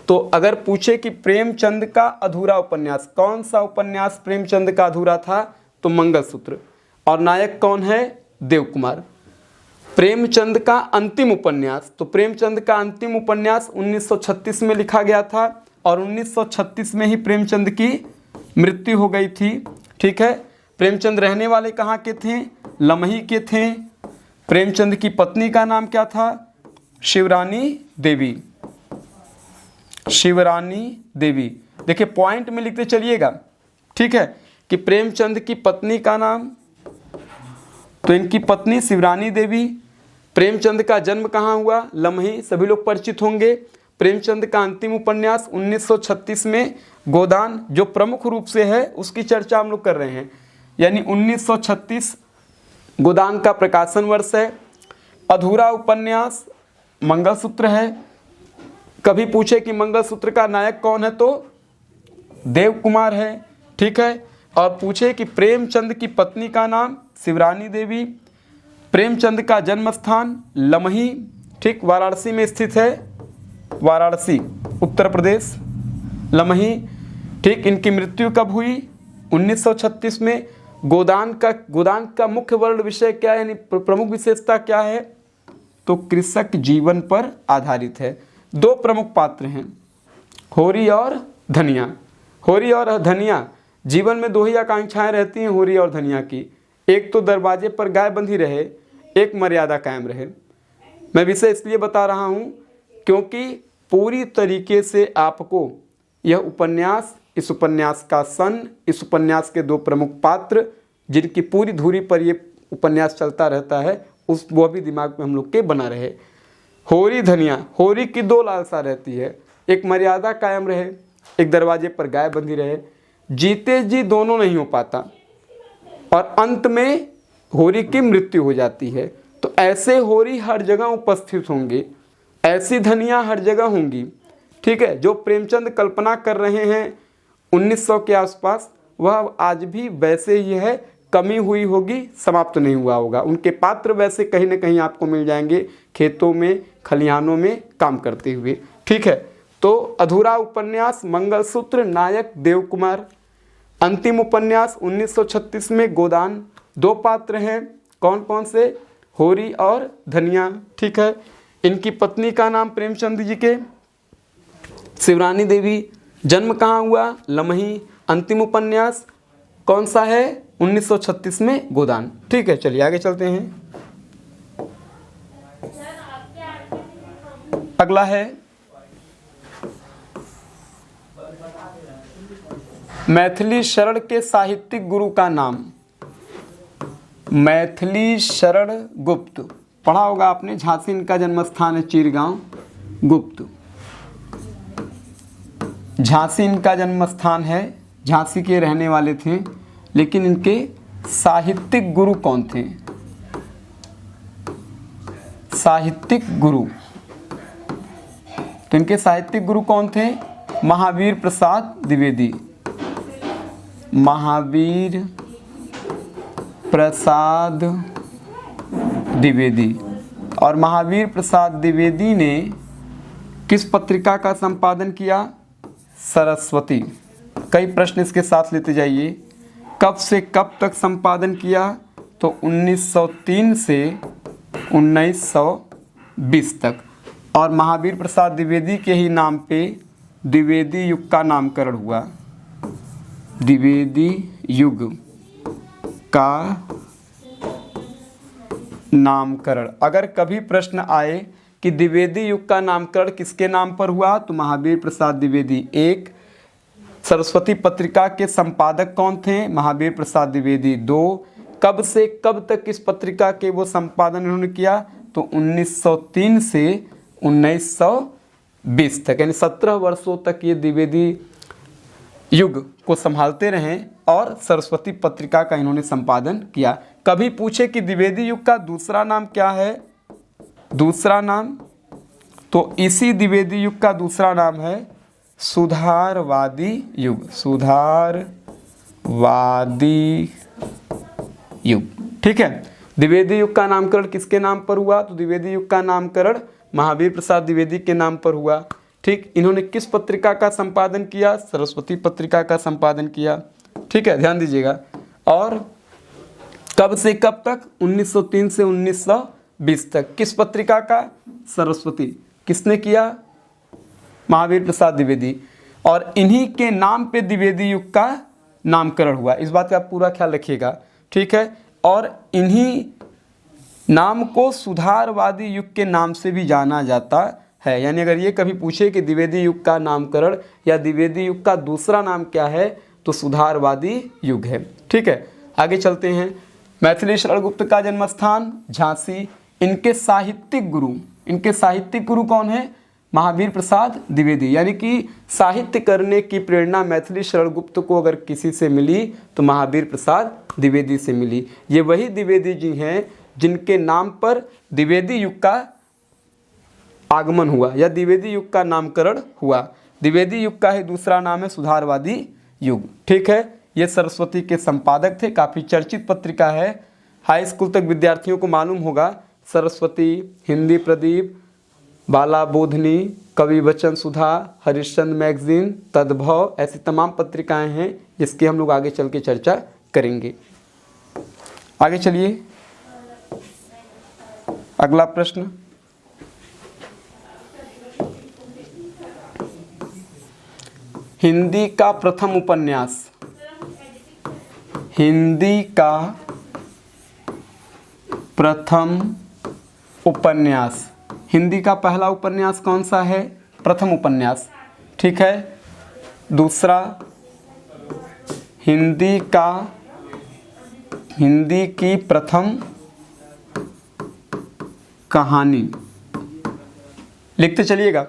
तो अगर पूछे कि प्रेमचंद का अधूरा उपन्यास, कौन सा उपन्यास प्रेमचंद का अधूरा था, तो मंगलसूत्र। और नायक कौन है? देव कुमार। प्रेमचंद का अंतिम उपन्यास, तो प्रेमचंद का अंतिम उपन्यास 1936 में लिखा गया था, और 1936 में ही प्रेमचंद की मृत्यु हो गई थी, ठीक है। प्रेमचंद रहने वाले कहाँ के थे? लमही के थे। प्रेमचंद की पत्नी का नाम क्या था? शिवरानी देवी। शिवरानी देवी। देखिए पॉइंट में लिखते चलिएगा, ठीक है, कि प्रेमचंद की पत्नी का नाम, तो इनकी पत्नी शिवरानी देवी। प्रेमचंद का जन्म कहाँ हुआ? लमही, सभी लोग परिचित होंगे। प्रेमचंद का अंतिम उपन्यास 1936 में गोदान, जो प्रमुख रूप से है उसकी चर्चा हम लोग कर रहे हैं, यानी 1936 गोदान का प्रकाशन वर्ष है। अधूरा उपन्यास मंगलसूत्र है। कभी पूछे कि मंगलसूत्र का नायक कौन है, तो देव कुमार है, ठीक है। और पूछे कि प्रेमचंद की पत्नी का नाम शिवरानी देवी। प्रेमचंद का जन्म स्थान लमही, ठीक, वाराणसी में स्थित है, वाराणसी उत्तर प्रदेश, लमही, ठीक। इनकी मृत्यु कब हुई? 1936 में। गोदान का मुख्य वर्ण विषय क्या है, यानी प्रमुख विशेषता क्या है, तो कृषक जीवन पर आधारित है। 2 प्रमुख पात्र हैं, होरी और धनिया। होरी और धनिया, जीवन में 2 ही आकांक्षाएं रहती हैं होरी और धनिया की, एक तो दरवाजे पर गाय बंधी रहे, एक मर्यादा कायम रहे। मैं विषय इसलिए बता रहा हूँ क्योंकि पूरी तरीके से आपको यह उपन्यास इस उपन्यास का सन, इस उपन्यास के दो प्रमुख पात्र जिनकी पूरी धुरी पर ये उपन्यास चलता रहता है, उस वो भी दिमाग में हम लोग के बना रहे। होरी धनिया, होरी की दो लालसा रहती है, एक मर्यादा कायम रहे, एक दरवाजे पर गाय बंधी रहे। जीते जी दोनों नहीं हो पाता और अंत में होरी की मृत्यु हो जाती है। तो ऐसे होरी हर जगह उपस्थित होंगे, ऐसी धनिया हर जगह होंगी, ठीक है। जो प्रेमचंद कल्पना कर रहे हैं 1900 के आसपास, वह आज भी वैसे ही है, कमी हुई होगी, समाप्त नहीं हुआ होगा। उनके पात्र वैसे कहीं ना कहीं आपको मिल जाएंगे, खेतों में, खलिहानों में काम करते हुए, ठीक है। तो अधूरा उपन्यास मंगलसूत्र, नायक देवकुमार। अंतिम उपन्यास 1936 में गोदान। दो पात्र हैं, कौन कौन से? होरी और धनिया, ठीक है। इनकी पत्नी का नाम प्रेमचंद जी के शिवरानी देवी। जन्म कहाँ हुआ? लमही। अंतिम उपन्यास कौन सा है? 1936 में गोदान, ठीक है। चलिए आगे चलते हैं। अगला है मैथिली शरण के साहित्यिक गुरु का नाम। मैथिली शरण गुप्त, पढ़ा होगा आपने, झांसी इनका जन्म स्थान है, चिरगांव। गुप्त, झांसी इनका जन्म स्थान है, झांसी के रहने वाले थे। लेकिन इनके साहित्यिक गुरु कौन थे? साहित्यिक गुरु, तो इनके साहित्यिक गुरु कौन थे? महावीर प्रसाद द्विवेदी। महावीर प्रसाद द्विवेदी। और महावीर प्रसाद द्विवेदी ने किस पत्रिका का संपादन किया? सरस्वती। कई प्रश्न इसके साथ लेते जाइए। कब से कब तक संपादन किया? तो 1903 से 1920 तक। और महावीर प्रसाद द्विवेदी के ही नाम पे द्विवेदी युग का नामकरण हुआ। द्विवेदी युग का नामकरण। अगर कभी प्रश्न आए कि द्विवेदी युग का नामकरण किसके नाम पर हुआ, तो महावीर प्रसाद द्विवेदी। एक, सरस्वती पत्रिका के संपादक कौन थे? महावीर प्रसाद द्विवेदी। दो, कब से कब तक इस पत्रिका के वो संपादन उन्होंने किया? तो 1903 से 1920 तक, यानी 17 वर्षों तक ये द्विवेदी युग को संभालते रहे और सरस्वती पत्रिका का इन्होंने संपादन किया। कभी पूछे कि द्विवेदी युग का दूसरा नाम क्या है? दूसरा नाम, तो इसी द्विवेदी युग का दूसरा नाम है सुधारवादी युग। सुधारवादी युग, ठीक है। द्विवेदी युग का नामकरण किसके नाम पर हुआ? तो द्विवेदी युग का नामकरण महावीर प्रसाद द्विवेदी के नाम पर हुआ, ठीक। इन्होंने किस पत्रिका का संपादन किया? सरस्वती पत्रिका का संपादन किया, ठीक है, ध्यान दीजिएगा। और कब से कब तक? 1903 से 1920 तक। किस पत्रिका का? सरस्वती। किसने किया? महावीर प्रसाद द्विवेदी। और इन्हीं के नाम पे द्विवेदी युग का नामकरण हुआ, इस बात का आप पूरा ख्याल रखिएगा, ठीक है। और इन्हीं नाम को सुधारवादी युग के नाम से भी जाना जाता है। यानी अगर ये कभी पूछे कि द्विवेदी युग का नामकरण या द्विवेदी युग का दूसरा नाम क्या है, तो सुधारवादी युग है, ठीक है। आगे चलते हैं। मैथिली शरण गुप्त का जन्म स्थान झांसी। इनके साहित्यिक गुरु कौन है? महावीर प्रसाद द्विवेदी। यानी कि साहित्य करने की प्रेरणा मैथिली शरण गुप्त को अगर किसी से मिली तो महावीर प्रसाद द्विवेदी से मिली। ये वही द्विवेदी जी हैं जिनके नाम पर द्विवेदी युग का आगमन हुआ या द्विवेदी युग का नामकरण हुआ। द्विवेदी युग का ही दूसरा नाम है सुधारवादी युग, ठीक है। ये सरस्वती के संपादक थे, काफ़ी चर्चित पत्रिका है, हाई स्कूल तक विद्यार्थियों को मालूम होगा। सरस्वती, हिंदी प्रदीप, बाला बोधनी, कवि वचन सुधा, हरिश्चंद्र मैगजीन, तद्भव, ऐसी तमाम पत्रिकाएं हैं जिसकी हम लोग आगे चल के चर्चा करेंगे। आगे चलिए, अगला प्रश्न। हिंदी का प्रथम उपन्यास। हिंदी का प्रथम उपन्यास। हिंदी का पहला उपन्यास कौन सा है? प्रथम उपन्यास, ठीक है। दूसरा हिंदी की प्रथम कहानी, लिखते चलिएगा।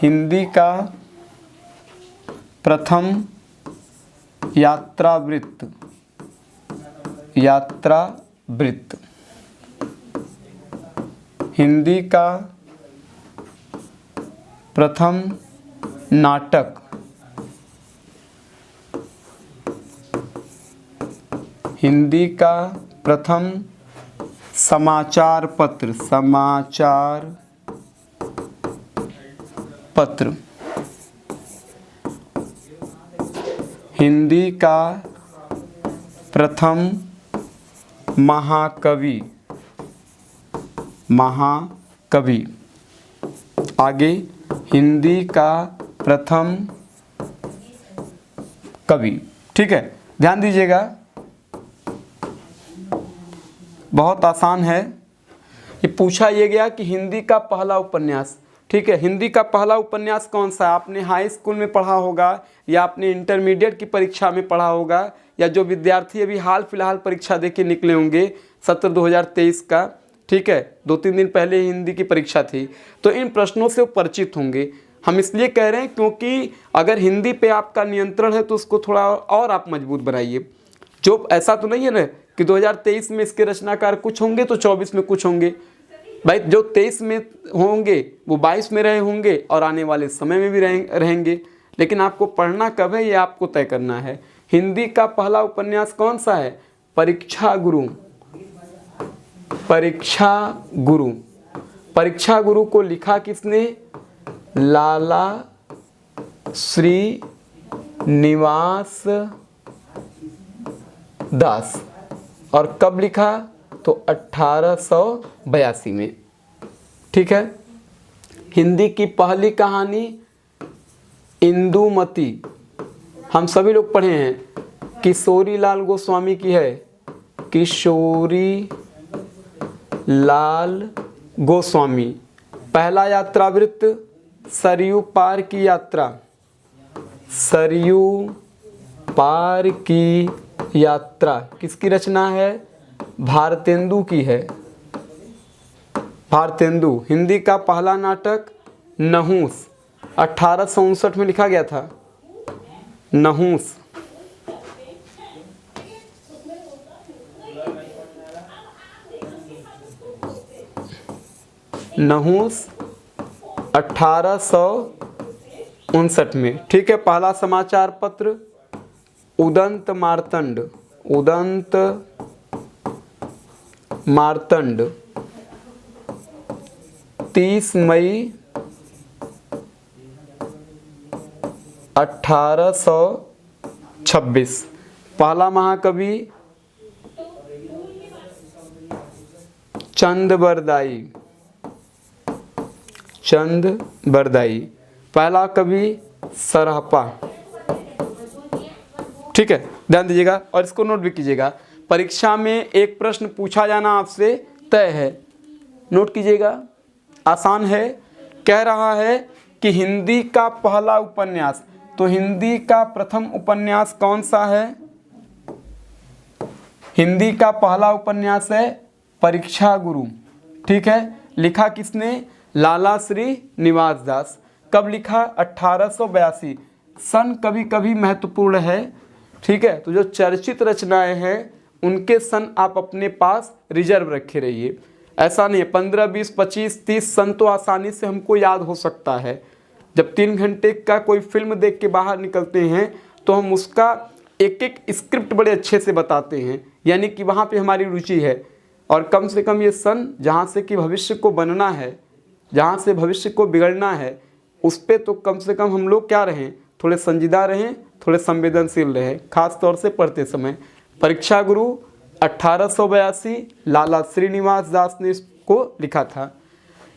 हिंदी का प्रथम यात्रावृत्त, हिंदी का प्रथम नाटक, हिंदी का प्रथम समाचार पत्र, हिंदी का प्रथम महाकवि, आगे हिंदी का प्रथम कवि। ठीक है, ध्यान दीजिएगा, बहुत आसान है। ये पूछा ये गया कि हिंदी का पहला उपन्यास, ठीक है, हिंदी का पहला उपन्यास कौन सा है? आपने हाई स्कूल में पढ़ा होगा या आपने इंटरमीडिएट की परीक्षा में पढ़ा होगा, या जो विद्यार्थी अभी हाल फिलहाल परीक्षा देके निकले होंगे सत्र 2023 का, ठीक है, 2-3 दिन पहले ही हिंदी की परीक्षा थी, तो इन प्रश्नों से वो परिचित होंगे। हम इसलिए कह रहे हैं क्योंकि अगर हिंदी पे आपका नियंत्रण है तो उसको थोड़ा और आप मजबूत बनाइए। जो ऐसा तो नहीं है ना कि 2023 में इसके रचनाकार कुछ होंगे तो 24 में कुछ होंगे। भाई जो 23 में होंगे वो 22 में रहे होंगे और आने वाले समय में भी रहेंगे, लेकिन आपको पढ़ना कब है ये आपको तय करना है। हिंदी का पहला उपन्यास कौन सा है? परीक्षा गुरु को लिखा किसने? लाला श्रीनिवास दास। और कब लिखा? तो 1882 में। ठीक है। हिंदी की पहली कहानी इंदुमती, हम सभी लोग पढ़े हैं, किशोरी लाल गोस्वामी की है। किशोरी लाल गोस्वामी। पहला यात्रावृत्त सरयू पार की यात्रा, सरयू पार की यात्रा किसकी रचना है? भारतेंदु की है, भारतेंदु। हिंदी का पहला नाटक नहुस 1859 में लिखा गया था। नहुस। नहुस 1859 में। ठीक है। पहला समाचार पत्र उदंत मार्तंड 30 मई 1826। पहला महाकवि चंद बरदाई। पहला कवि सरहपा। ठीक है, ध्यान दीजिएगा और इसको नोट भी कीजिएगा। परीक्षा में एक प्रश्न पूछा जाना आपसे तय है, नोट कीजिएगा, आसान है। कह रहा है कि हिंदी का पहला उपन्यास, तो हिंदी का प्रथम उपन्यास कौन सा है? हिंदी का पहला उपन्यास है परीक्षा गुरु। ठीक है। लिखा किसने? लाला श्रीनिवास दास। कब लिखा? 1882। सन कभी कभी महत्वपूर्ण है। ठीक है। तो जो चर्चित रचनाएं हैं उनके सन आप अपने पास रिजर्व रखे रहिए। ऐसा नहीं है 15, 20, 25, 30 सन तो आसानी से हमको याद हो सकता है। जब 3 घंटे का कोई फिल्म देख के बाहर निकलते हैं तो हम उसका एक एक स्क्रिप्ट बड़े अच्छे से बताते हैं, यानी कि वहाँ पे हमारी रुचि है। और कम से कम ये सन जहाँ से कि भविष्य को बनना है, जहाँ से भविष्य को बिगड़ना है, उस पर तो कम से कम हम लोग क्या रहें, थोड़े संजीदा रहें, थोड़े संवेदनशील रहें, खास तौर से पढ़ते समय। परीक्षा गुरु 1882 लाला श्रीनिवास दास ने इसको लिखा था।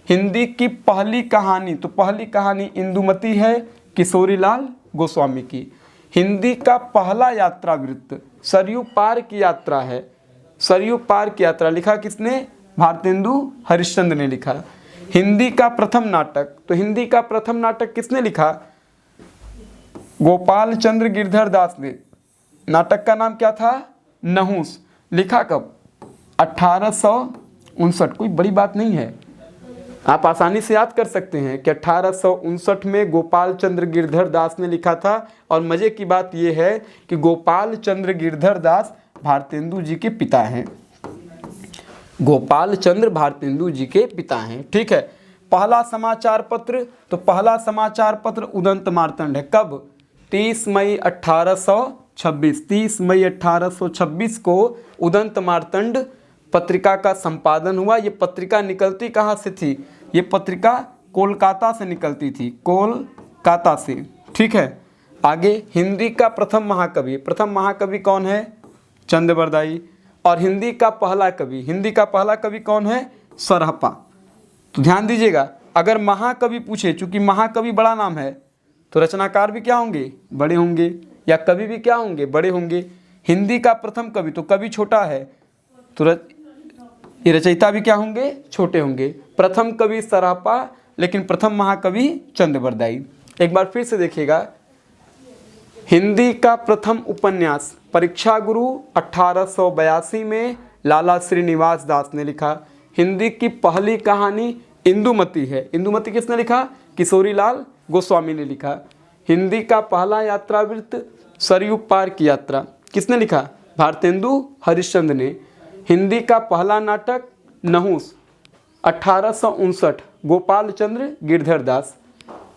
हिंदी की पहली कहानी, तो पहली कहानी इंदुमती है किशोरी लाल गोस्वामी की। हिंदी का पहला यात्रावृत्त सरयू पार की यात्रा है। सरयू पार की यात्रा लिखा किसने? भारतेंदु हरिश्चंद्र ने लिखा। हिंदी का प्रथम नाटक, तो हिंदी का प्रथम नाटक किसने लिखा? गोपाल चंद्र गिरधर दास ने नाटक का नाम क्या था? नहुस। लिखा कब? 1859। कोई बड़ी बात नहीं है, आप आसानी से याद कर सकते हैं कि 1859 में गोपाल चंद्र गिरधर दास ने लिखा था। और मज़े की बात यह है कि गोपाल चंद्र गिरधर दास भारतेंदु जी के पिता हैं। गोपाल चंद्र भारतेंदु जी के पिता हैं। ठीक है। पहला समाचार पत्र, तो पहला समाचार पत्र उदंत मार्तंड है। कब? 30 मई 1826। 30 मई 1826 को उदंत मार्तंड पत्रिका का संपादन हुआ। ये पत्रिका निकलती कहाँ से थी? ये पत्रिका कोलकाता से निकलती थी, कोलकाता से। ठीक है। आगे, हिंदी का प्रथम महाकवि, प्रथम महाकवि कौन है? चंद्रबरदाई। और हिंदी का पहला कवि, हिंदी का पहला कवि कौन है? सरहपा। तो ध्यान दीजिएगा, अगर महाकवि पूछे, चूंकि महाकवि बड़ा नाम है, तो रचनाकार भी क्या होंगे? बड़े होंगे। या कवि भी क्या होंगे? बड़े होंगे। हिंदी का प्रथम कवि, तो कवि छोटा है, तो ये रचयिता भी क्या होंगे? छोटे होंगे। प्रथम कवि सरहपा, लेकिन प्रथम महाकवि चंद्रबरदाई। एक बार फिर से देखिएगा, हिंदी का प्रथम उपन्यास परीक्षा गुरु 1882 में लाला श्रीनिवास दास ने लिखा। हिंदी की पहली कहानी इंदुमती है। इंदुमती किसने लिखा? किशोरीलाल गोस्वामी ने लिखा। हिंदी का पहला यात्रा वृत्त सरयू पार की यात्रा किसने लिखा? भारतेंदु हरिश्चंद्र ने। हिंदी का पहला नाटक नहुस 1859, गोपाल चंद्र गिरधर दास।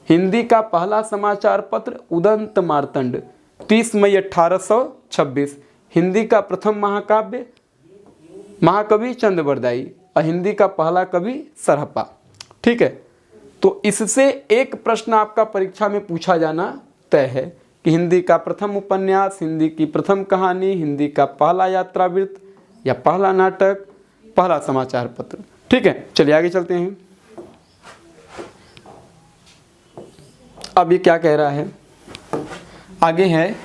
हिंदी का पहला समाचार पत्र उदंत मार्तंड 30 मई 1826। हिंदी का प्रथम महाकाव्य महाकवि चंद्रबरदाई और हिंदी का पहला कवि सरहपा। ठीक है। तो इससे एक प्रश्न आपका परीक्षा में पूछा जाना तय है कि हिंदी का प्रथम उपन्यास, हिंदी की प्रथम कहानी, हिंदी का पहला यात्रा वृत्त या पहला नाटक, पहला समाचार पत्र। ठीक है, चलिए आगे चलते हैं। अब ये क्या कह रहा है? आगे है,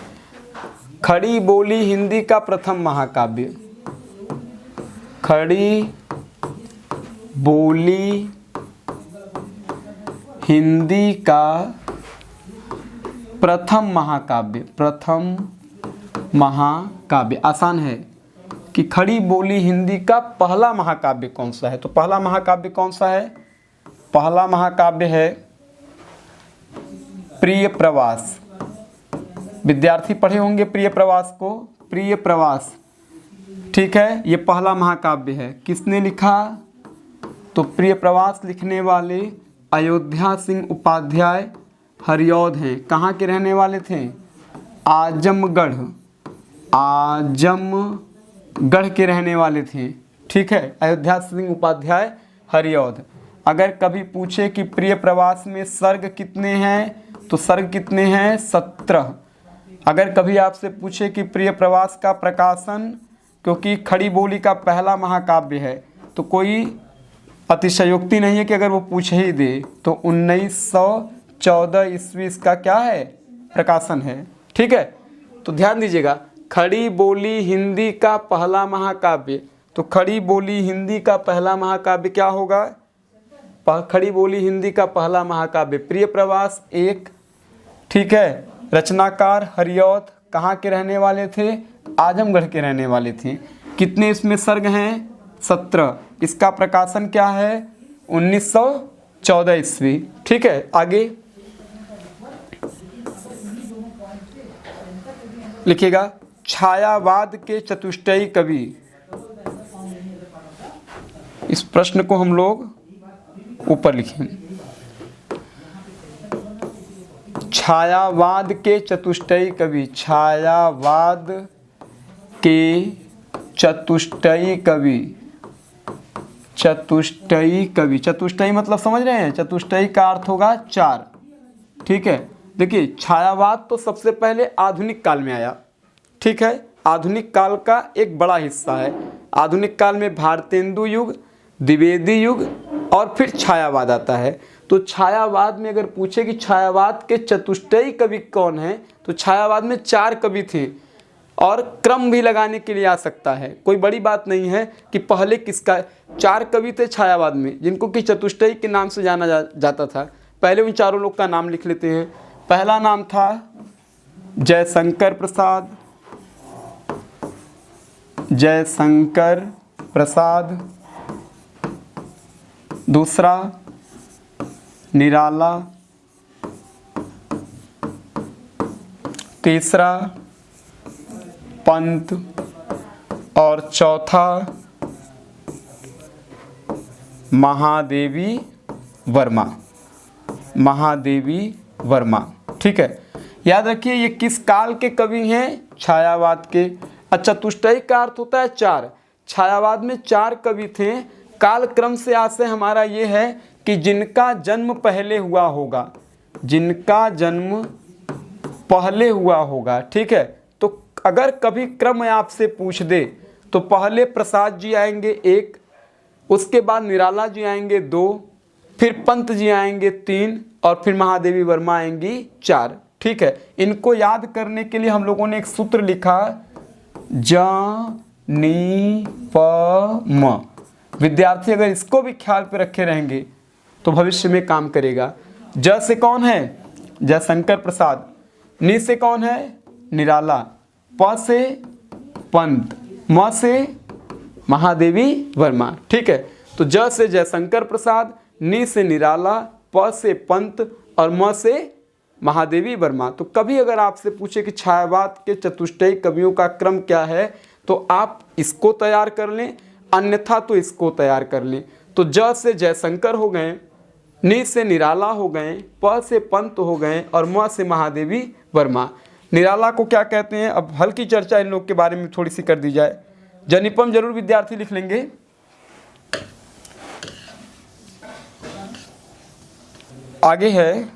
खड़ी बोली हिंदी का प्रथम महाकाव्य। खड़ी बोली हिंदी का प्रथम महाकाव्य। प्रथम महाकाव्य आसान है कि खड़ी बोली हिंदी का पहला महाकाव्य कौन सा है? तो पहला महाकाव्य कौन सा है? पहला महाकाव्य है प्रिय प्रवास। विद्यार्थी पढ़े होंगे प्रिय प्रवास को। प्रिय प्रवास, ठीक है, ये पहला महाकाव्य है। किसने लिखा? तो प्रिय प्रवास लिखने वाले अयोध्या सिंह उपाध्याय हरिऔध हैं। कहाँ के रहने वाले थे? आजमगढ़। आजमगढ़ के रहने वाले थे। ठीक है, अयोध्या सिंह उपाध्याय हरिऔध। अगर कभी पूछे कि प्रिय प्रवास में सर्ग कितने हैं, तो सर्ग कितने हैं? 17। अगर कभी आपसे पूछे कि प्रिय प्रवास का प्रकाशन, क्योंकि खड़ी बोली का पहला महाकाव्य है, तो कोई अतिशयोक्ति नहीं है कि अगर वो पूछ ही दे, तो 1914 ईस्वी इसका क्या है? प्रकाशन है। ठीक है, तो ध्यान दीजिएगा, खड़ी बोली हिंदी का पहला महाकाव्य। तो खड़ी बोली हिंदी का पहला महाकाव्य क्या होगा? खड़ी बोली हिंदी का पहला महाकाव्य प्रिय प्रवास 1। ठीक है, रचनाकार हरिऔध, कहाँ के रहने वाले थे? आजमगढ़ के रहने वाले थे। कितने इसमें सर्ग हैं? 17। इसका प्रकाशन क्या है? 1914 ईस्वी। ठीक है, आगे लिखिएगा, छायावाद के चतुष्टयी कवि। इस प्रश्न को हम लोग ऊपर लिखेंगे। छायावाद के चतुष्टयी कवि। छायावाद के चतुष्टयी कवि। चतुष्टयी कवि, चतुष्टयी मतलब समझ रहे हैं? चतुष्टयी का अर्थ होगा 4। ठीक है, देखिए छायावाद तो सबसे पहले आधुनिक काल में आया। ठीक है, आधुनिक काल का एक बड़ा हिस्सा है। आधुनिक काल में भारतेंदु युग, द्विवेदी युग और फिर छायावाद आता है। तो छायावाद में अगर पूछे कि छायावाद के चतुष्टयी कवि कौन हैं, तो छायावाद में 4 कवि थे और क्रम भी लगाने के लिए आ सकता है। कोई बड़ी बात नहीं है कि पहले किसका। 4 कवि थे छायावाद में, जिनको कि चतुष्टयी के नाम से जाना जाता था। पहले उन चारों लोग का नाम लिख लेते हैं। पहला नाम था जयशंकर प्रसाद, जयशंकर प्रसाद। दूसरा निराला। तीसरा पंत। और चौथा महादेवी वर्मा, महादेवी वर्मा। ठीक है, याद रखिए ये किस काल के कवि हैं? छायावाद के। चतुष्टयी का अर्थ होता है चार। छायावाद में चार कवि थे। काल क्रम से आशय हमारा ये है कि जिनका जन्म पहले हुआ होगा, जिनका जन्म पहले हुआ होगा। ठीक है, तो अगर कभी क्रम आपसे पूछ दे तो पहले प्रसाद जी आएंगे एक, उसके बाद निराला जी आएंगे दो, फिर पंत जी आएंगे तीन, और फिर महादेवी वर्मा आएंगी चार। ठीक है, इनको याद करने के लिए हम लोगों ने एक सूत्र लिखा, ज नी प म। विद्यार्थी अगर इसको भी ख्याल पे रखे रहेंगे तो भविष्य में काम करेगा। ज से कौन है? जयशंकर प्रसाद। नी से कौन है? निराला। प से पंत। म से महादेवी वर्मा। ठीक है, तो ज से जयशंकर प्रसाद, नी से निराला, प से पंत और म से महादेवी वर्मा। तो कभी अगर आपसे पूछे कि छायावाद के चतुष्टयी कवियों का क्रम क्या है तो आप इसको तैयार कर लें, अन्यथा तो इसको तैयार कर लें। तो ज से जयशंकर हो गए, नी से निराला हो गए, प से पंत हो गए और म से महादेवी वर्मा। निराला को क्या कहते हैं? अब हल्की चर्चा इन लोग के बारे में थोड़ी सी कर दी जाए। जनिपम जरूर विद्यार्थी लिख लेंगे। आगे है,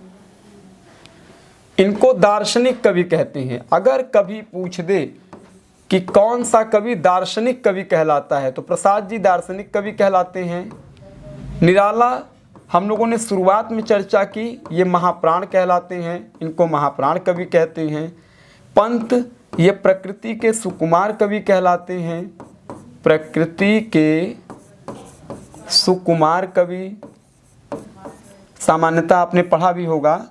इनको दार्शनिक कवि कहते हैं। अगर कभी पूछ दे कि कौन सा कवि दार्शनिक कवि कहलाता है तो प्रसाद जी दार्शनिक कवि कहलाते हैं। निराला हम लोगों ने शुरुआत में चर्चा की, ये महाप्राण कहलाते हैं, इनको महाप्राण कवि कहते हैं। पंत ये प्रकृति के सुकुमार कवि कहलाते हैं, प्रकृति के सुकुमार कवि, सामान्यतः आपने पढ़ा भी होगा।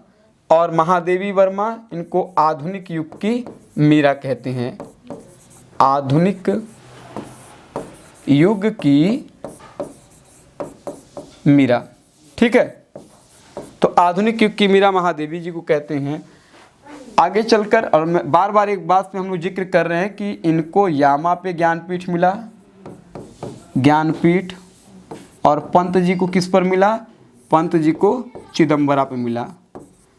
और महादेवी वर्मा इनको आधुनिक युग की मीरा कहते हैं, आधुनिक युग की मीरा। ठीक है, तो आधुनिक युग की मीरा महादेवी जी को कहते हैं। आगे चलकर, और मैं बार बार एक बात पे हम लोग जिक्र कर रहे हैं कि इनको यामा पे ज्ञानपीठ मिला, ज्ञानपीठ, और पंत जी को किस पर मिला? पंत जी को चिदम्बरा पे मिला।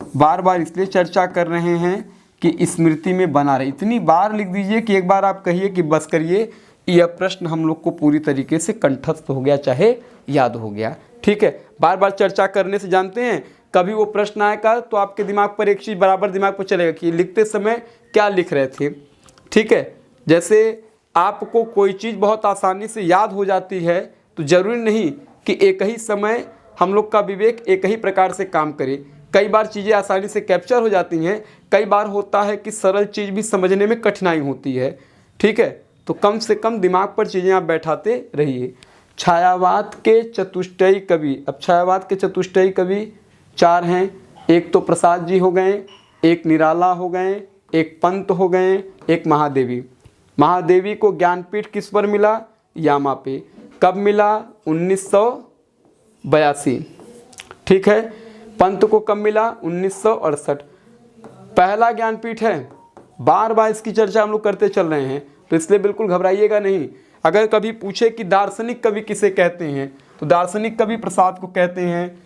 बार बार इसलिए चर्चा कर रहे हैं कि स्मृति में बना रहे। इतनी बार लिख दीजिए कि एक बार आप कहिए कि बस करिए, यह प्रश्न हम लोग को पूरी तरीके से कंठस्थ हो गया, चाहे याद हो गया। ठीक है, बार बार चर्चा करने से जानते हैं कभी वो प्रश्न आएगा तो आपके दिमाग पर एक चीज़ बराबर दिमाग पर चलेगा कि लिखते समय क्या लिख रहे थे। ठीक है, जैसे आपको कोई चीज़ बहुत आसानी से याद हो जाती है तो ज़रूरी नहीं कि एक ही समय हम लोग का विवेक एक ही प्रकार से काम करे। कई बार चीज़ें आसानी से कैप्चर हो जाती हैं, कई बार होता है कि सरल चीज़ भी समझने में कठिनाई होती है। ठीक है, तो कम से कम दिमाग पर चीज़ें आप बैठाते रहिए। छायावाद के चतुष्टयी कवि, अब छायावाद के चतुष्टयी कवि चार हैं। एक तो प्रसाद जी हो गए, एक निराला हो गए, एक पंत हो गए, एक महादेवी। महादेवी को ज्ञानपीठ किस पर मिला? यामा पे। कब मिला? 1982। ठीक है, पंत को कब मिला? 1968। पहला ज्ञानपीठ है, बार बार इसकी चर्चा हम लोग करते चल रहे हैं, तो इसलिए बिल्कुल घबराइएगा नहीं। अगर कभी पूछे कि दार्शनिक कवि किसे कहते हैं तो दार्शनिक कवि प्रसाद को कहते हैं।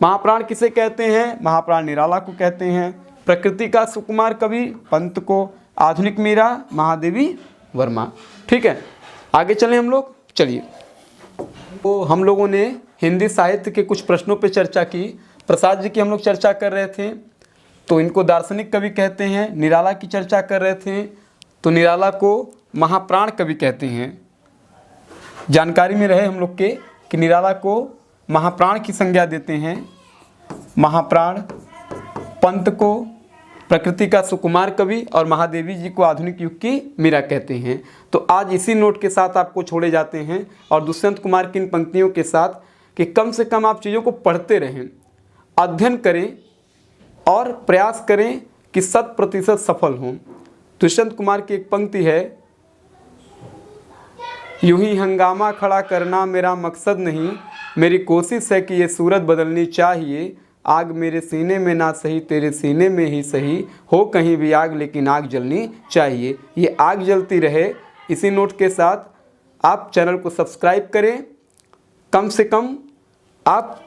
महाप्राण किसे कहते हैं? महाप्राण निराला को कहते हैं। प्रकृति का सुकुमार कवि पंत को, आधुनिक मीरा महादेवी वर्मा। ठीक है, आगे चलें हम लोग। चलिए, तो हम लोगों ने हिंदी साहित्य के कुछ प्रश्नों पे चर्चा की। प्रसाद जी की हम लोग चर्चा कर रहे थे तो इनको दार्शनिक कवि कहते हैं। निराला की चर्चा कर रहे थे तो निराला को महाप्राण कवि कहते हैं। जानकारी में रहे हम लोग के कि निराला को महाप्राण की संज्ञा देते हैं, महाप्राण। पंत को प्रकृति का सुकुमार कवि और महादेवी जी को आधुनिक युग की मीरा कहते हैं। तो आज इसी नोट के साथ आपको छोड़े जाते हैं और दुष्यंत कुमार की इन पंक्तियों के साथ कि कम से कम आप चीज़ों को पढ़ते रहें, अध्ययन करें और प्रयास करें कि 100% सफल हों। दुष्यंत कुमार की एक पंक्ति है, यूं ही हंगामा खड़ा करना मेरा मकसद नहीं, मेरी कोशिश है कि ये सूरत बदलनी चाहिए। आग मेरे सीने में ना सही तेरे सीने में ही सही, हो कहीं भी आग लेकिन आग जलनी चाहिए। ये आग जलती रहे। इसी नोट के साथ आप चैनल को सब्सक्राइब करें। कम से कम आप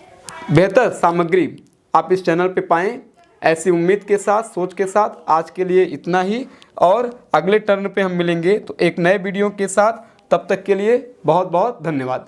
बेहतर सामग्री आप इस चैनल पे पाएँ, ऐसी उम्मीद के साथ, सोच के साथ आज के लिए इतना ही। और अगले टर्न पे हम मिलेंगे तो एक नए वीडियो के साथ। तब तक के लिए बहुत बहुत धन्यवाद।